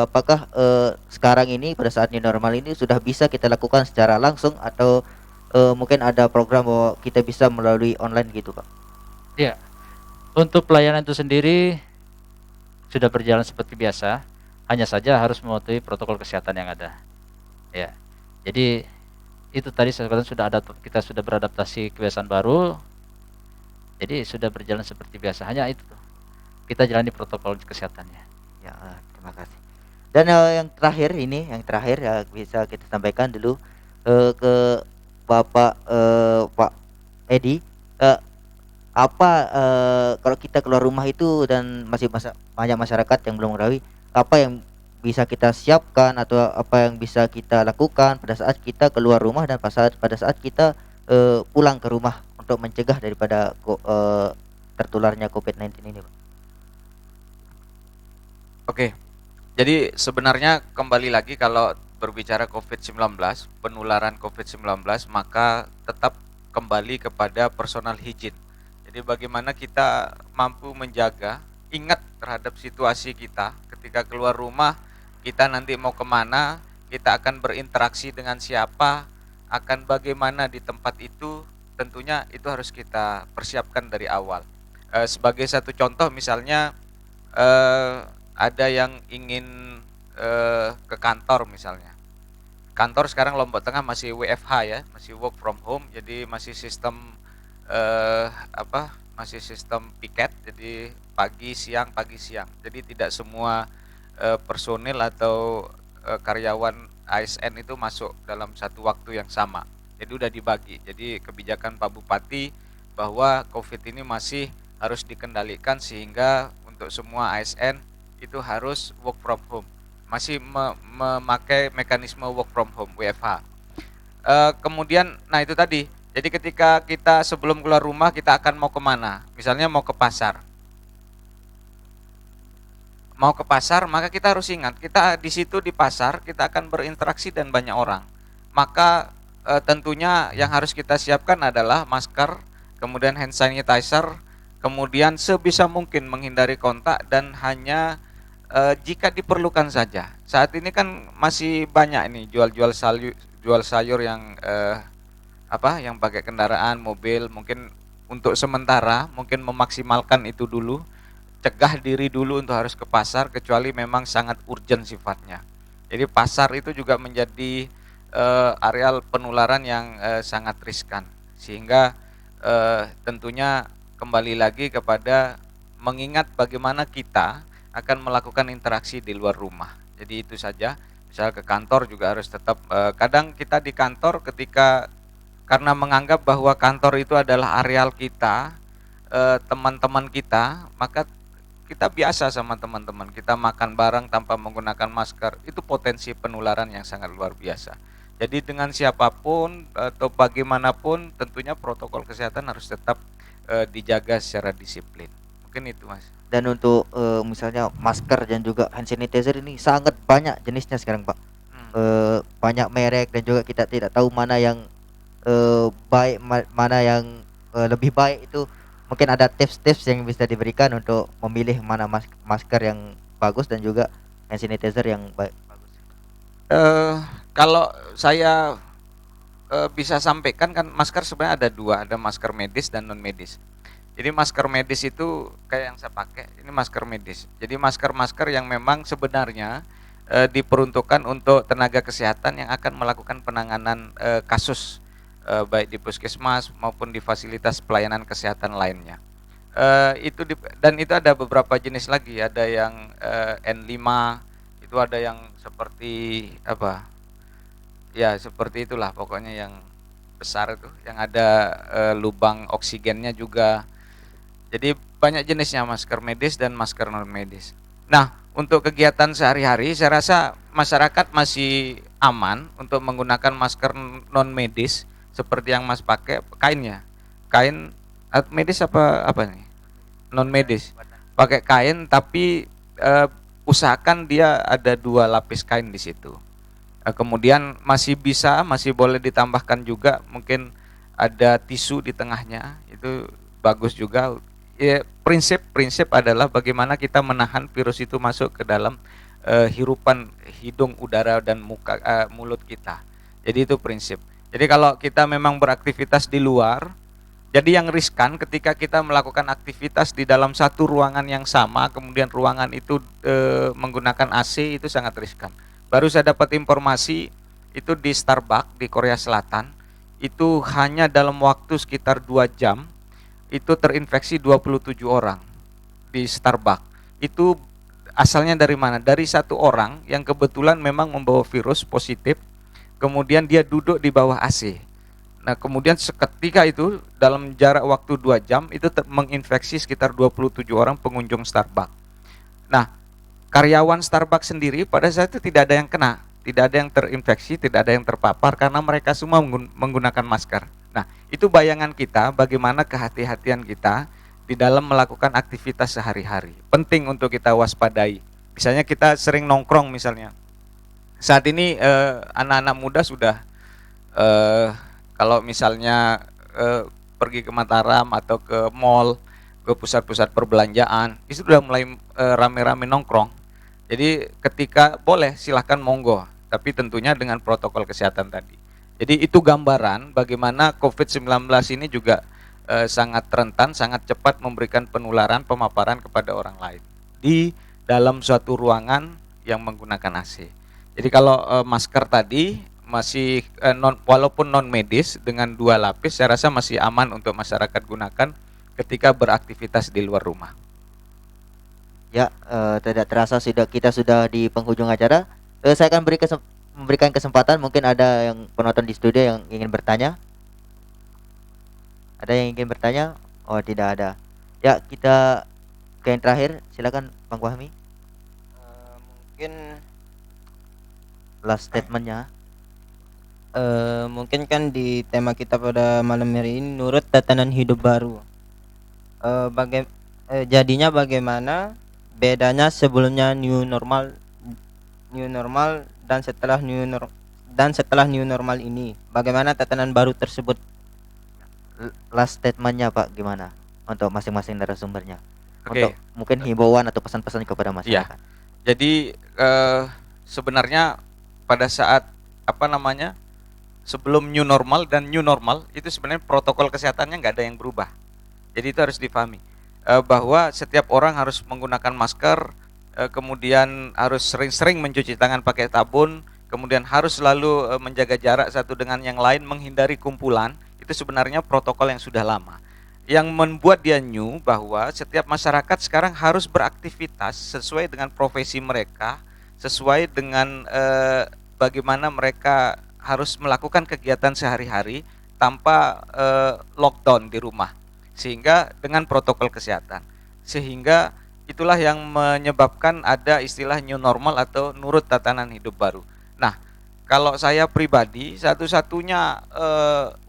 apakah sekarang ini pada saat new normal ini sudah bisa kita lakukan secara langsung, atau mungkin ada program bahwa kita bisa melalui online gitu Pak? Ya, untuk pelayanan itu sendiri sudah berjalan seperti biasa, hanya saja harus mematuhi protokol kesehatan yang ada. Ya, jadi itu tadi saya katakan kita sudah beradaptasi kebiasaan baru, jadi sudah berjalan seperti biasa. Hanya itu kita jalani protokol kesehatannya. Ya, terima kasih. Dan yang terakhir ya, bisa kita sampaikan dulu ke Bapak Pak Edi, kalau kita keluar rumah itu dan masih banyak masyarakat yang belum mengetahui apa yang bisa kita siapkan atau apa yang bisa kita lakukan pada saat kita keluar rumah dan pada saat kita pulang ke rumah untuk mencegah daripada tertularnya COVID-19 ini, Pak. Oke, jadi sebenarnya kembali lagi kalau berbicara COVID-19, penularan COVID-19, maka tetap kembali kepada personal hygiene. Jadi bagaimana kita mampu menjaga, ingat terhadap situasi kita ketika keluar rumah, kita nanti mau kemana, kita akan berinteraksi dengan siapa, akan bagaimana di tempat itu, tentunya itu harus kita persiapkan dari awal. Sebagai satu contoh misalnya, ada yang ingin ke kantor misalnya. Kantor sekarang Lombok Tengah masih WFH ya, masih work from home, jadi masih sistem masih sistem piket, jadi pagi siang. Jadi tidak semua personil atau karyawan ASN itu masuk dalam satu waktu yang sama. Jadi udah dibagi. Jadi kebijakan Pak Bupati bahwa COVID ini masih harus dikendalikan sehingga untuk semua ASN itu harus work from home. Masih memakai mekanisme work from home WFH. Kemudian, nah itu tadi. Jadi ketika kita sebelum keluar rumah kita akan mau kemana? Misalnya mau ke pasar. Mau ke pasar, maka kita harus ingat kita di situ di pasar kita akan berinteraksi dan banyak orang. Maka tentunya yang harus kita siapkan adalah masker, kemudian hand sanitizer, kemudian sebisa mungkin menghindari kontak dan hanya jika diperlukan saja. Saat ini kan masih banyak nih jual sayur yang yang pakai kendaraan mobil, mungkin untuk sementara mungkin memaksimalkan itu dulu, cegah diri dulu untuk harus ke pasar kecuali memang sangat urgent sifatnya. Jadi pasar itu juga menjadi areal penularan yang sangat riskan, sehingga tentunya kembali lagi kepada mengingat bagaimana kita akan melakukan interaksi di luar rumah. Jadi itu saja. Misal ke kantor juga harus tetap, kadang kita di kantor ketika karena menganggap bahwa kantor itu adalah areal kita, teman-teman kita, maka kita biasa sama teman-teman, kita makan bareng tanpa menggunakan masker, itu potensi penularan yang sangat luar biasa. Jadi dengan siapapun atau bagaimanapun tentunya protokol kesehatan harus tetap dijaga secara disiplin. Mungkin itu Mas. Dan untuk misalnya masker dan juga hand sanitizer ini sangat banyak jenisnya sekarang Pak. Banyak merek dan juga kita tidak tahu mana yang baik, mana yang lebih baik. Itu mungkin ada tips-tips yang bisa diberikan untuk memilih mana masker yang bagus dan juga hand sanitizer yang bagus. Kalau saya bisa sampaikan kan masker sebenarnya ada dua, ada masker medis dan non medis. Jadi masker medis itu kayak yang saya pakai, ini masker medis. Jadi masker-masker yang memang sebenarnya diperuntukkan untuk tenaga kesehatan yang akan melakukan penanganan kasus baik di puskesmas maupun di fasilitas pelayanan kesehatan lainnya. Dan itu ada beberapa jenis lagi, ada yang N5 itu itu ada yang seperti apa? Ya seperti itulah pokoknya yang besar itu, yang ada lubang oksigennya juga. Jadi banyak jenisnya masker medis dan masker non medis. Nah, untuk kegiatan sehari-hari saya rasa masyarakat masih aman untuk menggunakan masker non medis seperti yang Mas pakai, kain ya. Kain medis apa nih? Non medis. Pakai kain tapi usahakan dia ada 2 lapis kain di situ. Kemudian masih boleh ditambahkan juga mungkin ada tisu di tengahnya, itu bagus juga. Ya, prinsip adalah bagaimana kita menahan virus itu masuk ke dalam hirupan hidung, udara dan mulut kita. Jadi itu prinsip. Jadi kalau kita memang beraktivitas di luar, jadi yang riskan ketika kita melakukan aktivitas di dalam satu ruangan yang sama, kemudian ruangan itu menggunakan AC, itu sangat riskan. Baru saya dapat informasi itu di Starbucks di Korea Selatan, itu hanya dalam waktu sekitar 2 jam itu terinfeksi 27 orang di Starbucks. Itu asalnya dari mana? Dari satu orang yang kebetulan memang membawa virus positif, kemudian dia duduk di bawah AC. Nah, kemudian seketika itu dalam jarak waktu 2 jam itu menginfeksi sekitar 27 orang pengunjung Starbucks. Nah, karyawan Starbucks sendiri pada saat itu tidak ada yang kena, tidak ada yang terinfeksi, tidak ada yang terpapar karena mereka semua menggunakan masker. Nah, itu bayangan kita bagaimana kehati-hatian kita di dalam melakukan aktivitas sehari-hari. Penting untuk kita waspadai. Misalnya kita sering nongkrong misalnya. Saat ini anak-anak muda sudah kalau misalnya pergi ke Mataram atau ke mall, ke pusat-pusat perbelanjaan, itu sudah mulai rame-rame nongkrong. Jadi ketika boleh silahkan monggo, tapi tentunya dengan protokol kesehatan tadi. Jadi itu gambaran bagaimana COVID-19 ini juga sangat rentan, sangat cepat memberikan penularan, pemaparan kepada orang lain di dalam suatu ruangan yang menggunakan AC. Jadi kalau masker tadi masih walaupun non medis dengan 2 lapis, saya rasa masih aman untuk masyarakat gunakan ketika beraktivitas di luar rumah. Ya, tidak terasa kita sudah di penghujung acara. Saya akan memberikan kesempatan, mungkin ada yang penonton di studio yang ingin bertanya. Ada yang ingin bertanya? Oh, tidak ada. Ya, kita ke yang terakhir. Silakan Bang Wahmi. Mungkin Last statementnya. mungkin kan di tema kita pada malam hari ini nurut tatanan hidup baru. Jadinya bagaimana bedanya sebelumnya new normal dan setelah new normal ini, bagaimana tatanan baru tersebut? Last statementnya Pak, gimana untuk masing-masing narasumbernya? Oke. Untuk mungkin himbauan atau pesan-pesan kepada masyarakat. Jadi sebenarnya pada saat sebelum new normal dan new normal itu sebenarnya protokol kesehatannya nggak ada yang berubah. Jadi itu harus dipahami bahwa setiap orang harus menggunakan masker, kemudian harus sering-sering mencuci tangan pakai sabun, kemudian harus selalu menjaga jarak satu dengan yang lain, menghindari kumpulan. Itu sebenarnya protokol yang sudah lama. Yang membuat dia new bahwa setiap masyarakat sekarang harus beraktivitas sesuai dengan profesi mereka, sesuai dengan bagaimana mereka harus melakukan kegiatan sehari-hari tanpa lockdown di rumah, sehingga dengan protokol kesehatan, sehingga itulah yang menyebabkan ada istilah new normal atau nurut tatanan hidup baru. Nah, kalau saya pribadi, satu-satunya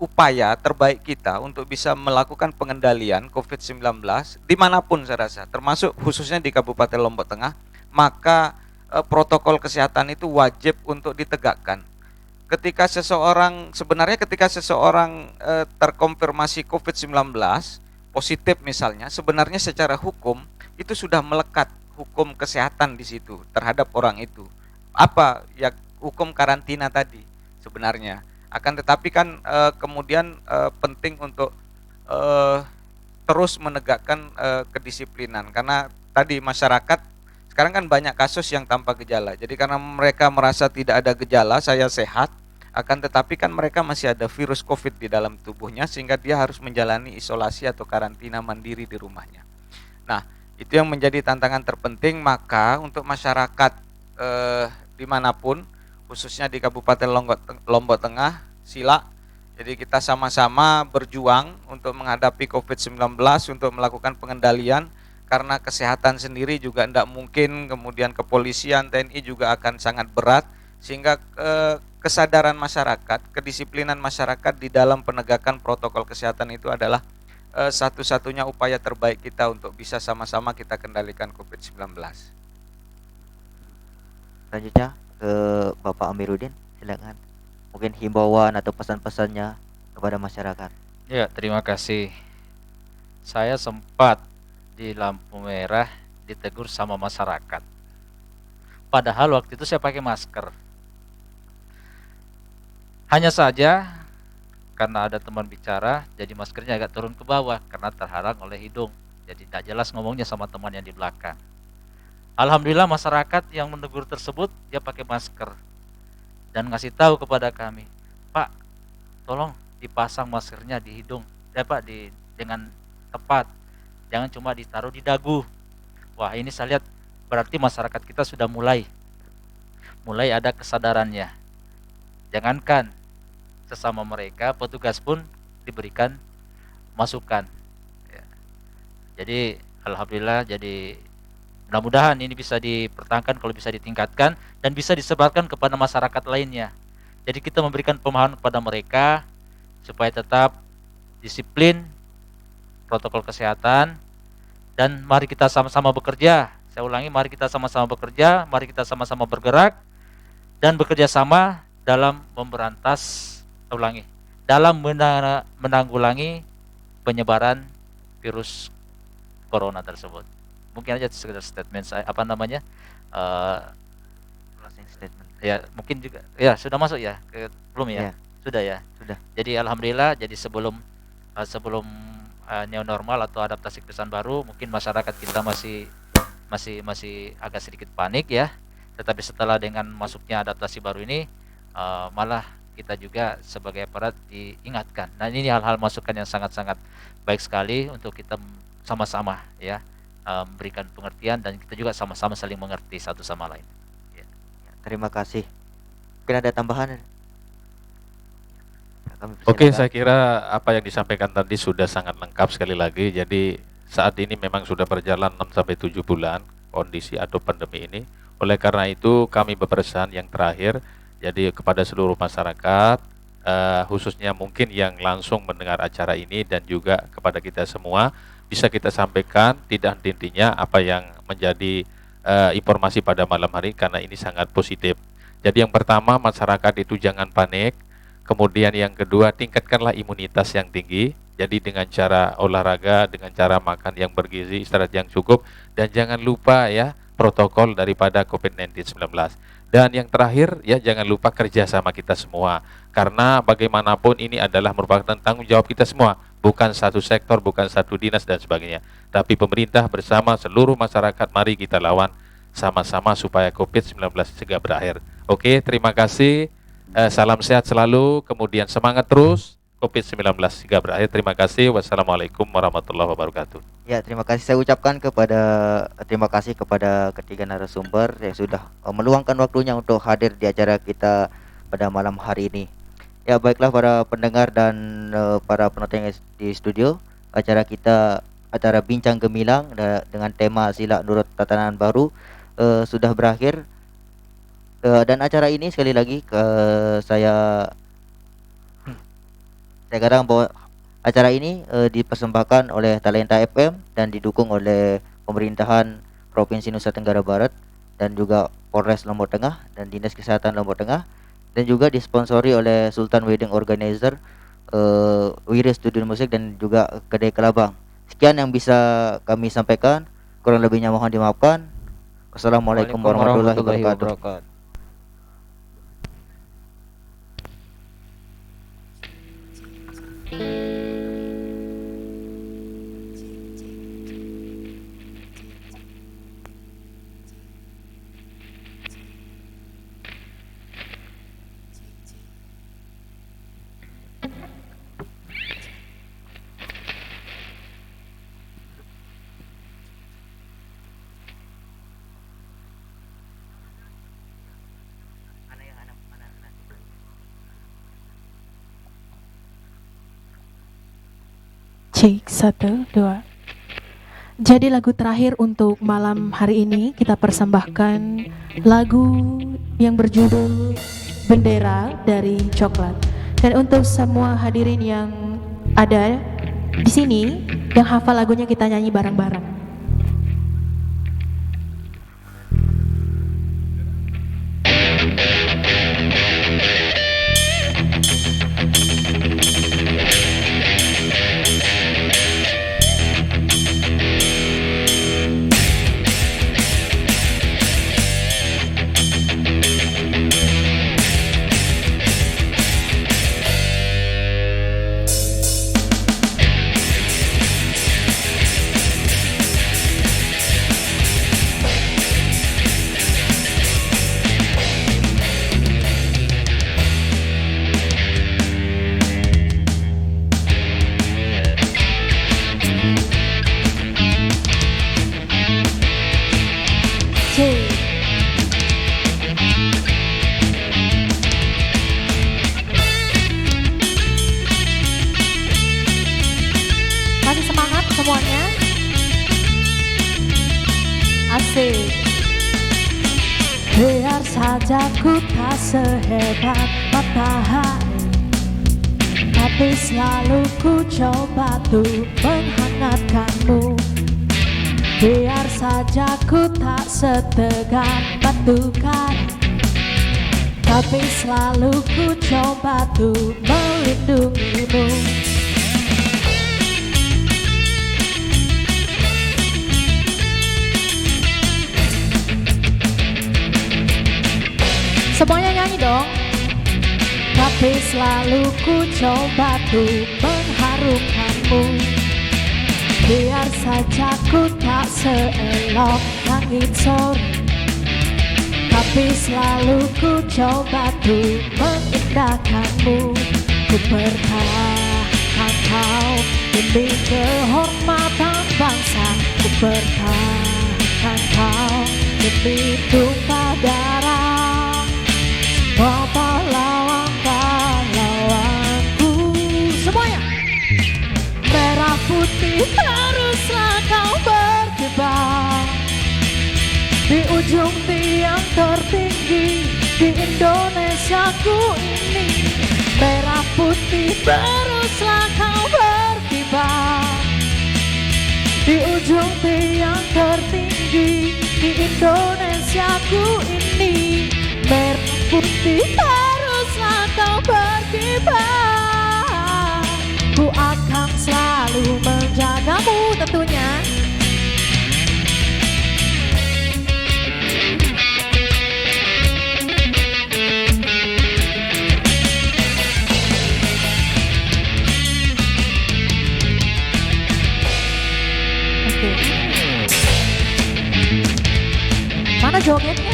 upaya terbaik kita untuk bisa melakukan pengendalian COVID-19 dimanapun saya rasa, termasuk khususnya di Kabupaten Lombok Tengah, maka protokol kesehatan itu wajib untuk ditegakkan. Ketika seseorang terkonfirmasi COVID-19 positif misalnya, sebenarnya secara hukum itu sudah melekat hukum kesehatan di situ terhadap orang itu. Apa ya, hukum karantina tadi sebenarnya. Akan tetapi kan kemudian penting untuk terus menegakkan kedisiplinan, karena tadi masyarakat sekarang kan banyak kasus yang tanpa gejala. Jadi karena mereka merasa tidak ada gejala, saya sehat, akan tetapi kan mereka masih ada virus COVID di dalam tubuhnya, sehingga dia harus menjalani isolasi atau karantina mandiri di rumahnya. Nah, itu yang menjadi tantangan terpenting. Maka untuk masyarakat dimanapun, khususnya di Kabupaten Lombok Tengah, Sila. Jadi kita sama-sama berjuang untuk menghadapi COVID-19, untuk melakukan pengendalian, karena kesehatan sendiri juga tidak mungkin, kemudian kepolisian, TNI juga akan sangat berat, sehingga kesadaran masyarakat, kedisiplinan masyarakat di dalam penegakan protokol kesehatan itu adalah satu-satunya upaya terbaik kita untuk bisa sama-sama kita kendalikan COVID-19. Selanjutnya ke Bapak Amiruddin, silakan. Mungkin himbauan atau pesan-pesannya kepada masyarakat. Ya, terima kasih. Saya sempat di lampu merah ditegur sama masyarakat. Padahal waktu itu saya pakai masker. Hanya saja karena ada teman bicara, jadi maskernya agak turun ke bawah karena terhalang oleh hidung. Jadi tidak jelas ngomongnya sama teman yang di belakang. Alhamdulillah masyarakat yang menegur tersebut dia pakai masker dan ngasih tahu kepada kami, Pak, tolong dipasang maskernya di hidung, Pak, dengan tepat, jangan cuma ditaruh di dagu. Wah, ini saya lihat berarti masyarakat kita sudah mulai ada kesadarannya. Jangankan sesama mereka, petugas pun diberikan masukan. Ya. Jadi alhamdulillah, jadi mudah-mudahan ini bisa dipertahankan, kalau bisa ditingkatkan dan bisa disebarkan kepada masyarakat lainnya. Jadi kita memberikan pemahaman kepada mereka supaya tetap disiplin protokol kesehatan, dan mari kita sama-sama bekerja. Saya ulangi, mari kita sama-sama bekerja, mari kita sama-sama bergerak dan bekerja sama dalam dalam menanggulangi penyebaran virus corona tersebut. Mungkin aja sekedar statement saya, Closing statement. ya mungkin juga ya sudah masuk ya belum ya? Ya. Sudah ya. Sudah. Jadi alhamdulillah, jadi sebelum new normal atau adaptasi kebiasaan baru, mungkin masyarakat kita masih agak sedikit panik ya. Tetapi setelah dengan masuknya adaptasi baru ini, malah kita juga sebagai aparat diingatkan. Nah, ini hal-hal masukan yang sangat-sangat baik sekali untuk kita sama-sama ya memberikan pengertian, dan kita juga sama-sama saling mengerti satu sama lain. Ya. Terima kasih. Mungkin ada tambahan? Kami Oke, persilakan. saya kira apa yang disampaikan tadi sudah sangat lengkap sekali lagi. Jadi saat ini memang sudah berjalan 6-7 bulan kondisi atau pandemi ini. Oleh karena itu kami berpesan yang terakhir, jadi kepada seluruh masyarakat, khususnya mungkin yang langsung mendengar acara ini, dan juga kepada kita semua, bisa kita sampaikan tidak henti-hentinya apa yang menjadi informasi pada malam hari, karena ini sangat positif. Jadi yang pertama, masyarakat itu jangan panik. Kemudian yang kedua, tingkatkanlah imunitas yang tinggi. Jadi dengan cara olahraga, dengan cara makan yang bergizi, istirahat yang cukup, dan jangan lupa ya protokol daripada COVID-19. Dan yang terakhir ya, jangan lupa kerja sama kita semua. Karena bagaimanapun ini adalah merupakan tanggung jawab kita semua, bukan satu sektor, bukan satu dinas dan sebagainya. Tapi pemerintah bersama seluruh masyarakat, mari kita lawan sama-sama supaya COVID-19 segera berakhir. Oke, terima kasih. Salam sehat selalu, kemudian semangat terus, COVID-19 segera berakhir. Terima kasih. Wassalamualaikum warahmatullahi wabarakatuh. Ya, terima kasih terima kasih kepada ketiga narasumber yang sudah meluangkan waktunya untuk hadir di acara kita pada malam hari ini. Ya, baiklah para pendengar dan para penonton yang di studio, acara Bincang Gemilang dengan tema Sila Nurut Tatanan Baru sudah berakhir. Dan acara ini sekali lagi saya katakan bahwa acara ini dipersembahkan oleh Talenta FM dan didukung oleh pemerintahan Provinsi Nusa Tenggara Barat dan juga Polres Lombok Tengah dan Dinas Kesehatan Lombok Tengah, dan juga disponsori oleh Sultan Wedding Organizer, Wiri Studio Musik, dan juga Kedai Kelabang. Sekian yang bisa kami sampaikan, kurang lebihnya mohon dimaafkan. Wassalamualaikum warahmatullahi wabarakatuh. Cek 1, 2. Jadi lagu terakhir untuk malam hari ini kita persembahkan lagu yang berjudul Bendera dari Coklat. Dan untuk semua hadirin yang ada di sini yang hafal lagunya, kita nyanyi bareng-bareng. Masih semangat semuanya? Asik. Biar saja ku tak sehebat matahari, tapi selalu ku coba tuh menghangatkanmu. Biar saja ku tak setegar batu karang, tapi selalu ku coba tuh melindungimu. Semuanya nyanyi dong. Tapi selalu ku coba tuh mengharumkanmu. Biar saja ku tak seelok langit sore, tapi selalu ku coba tuh mengindahkanmu. Ku pertahankan kau demi kehormatan bangsa. Ku pertahankan kau demi tumpah darah. Pahlawan-pahlawanku semuanya. Merah putih teruslah kau berkibar di ujung tiang tertinggi di Indonesiaku ini. Merah putih teruslah kau berkibar di ujung tiang tertinggi di Indonesiaku ini. Merah putih teruslah kau berkibar. Ku akan selalu menjagamu tentunya. Oke. Mana jogetnya?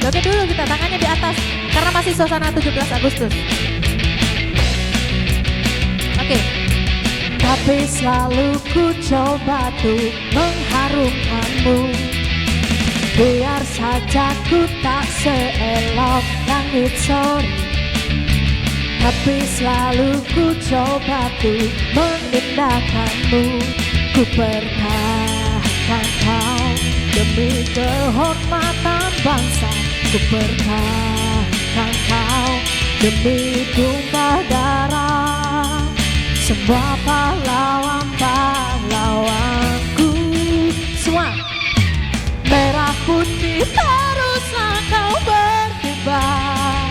Joget dulu kita, tangannya di atas karena masih suasana 17 Agustus. Oke. Tapi selalu ku coba tuh mengharumkanmu. Biar saja ku tak seelok langit sore, tapi selalu ku coba tuh mengindahkanmu. Ku pertahankan kau demi kehormatan bangsa. Ku pertahankan kau demi tumpah darah. Semua pahlawan-pahlawanku semua. Merah putih teruslah kau berkibar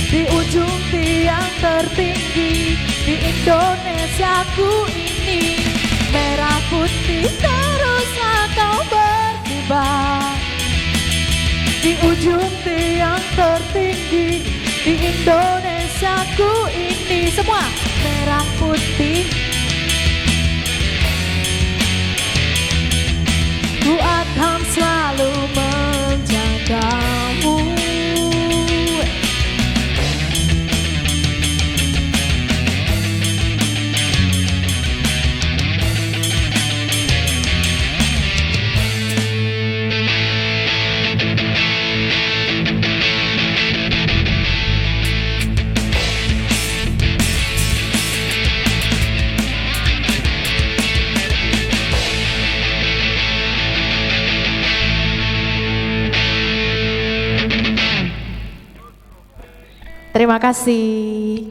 di ujung tiang tertinggi di Indonesiaku ini. Merah putih teruslah kau berkibar di ujung tiang tertinggi di Indonesiaku ini. Semua merah putih. Ku akan selalu menjagamu. Terima kasih.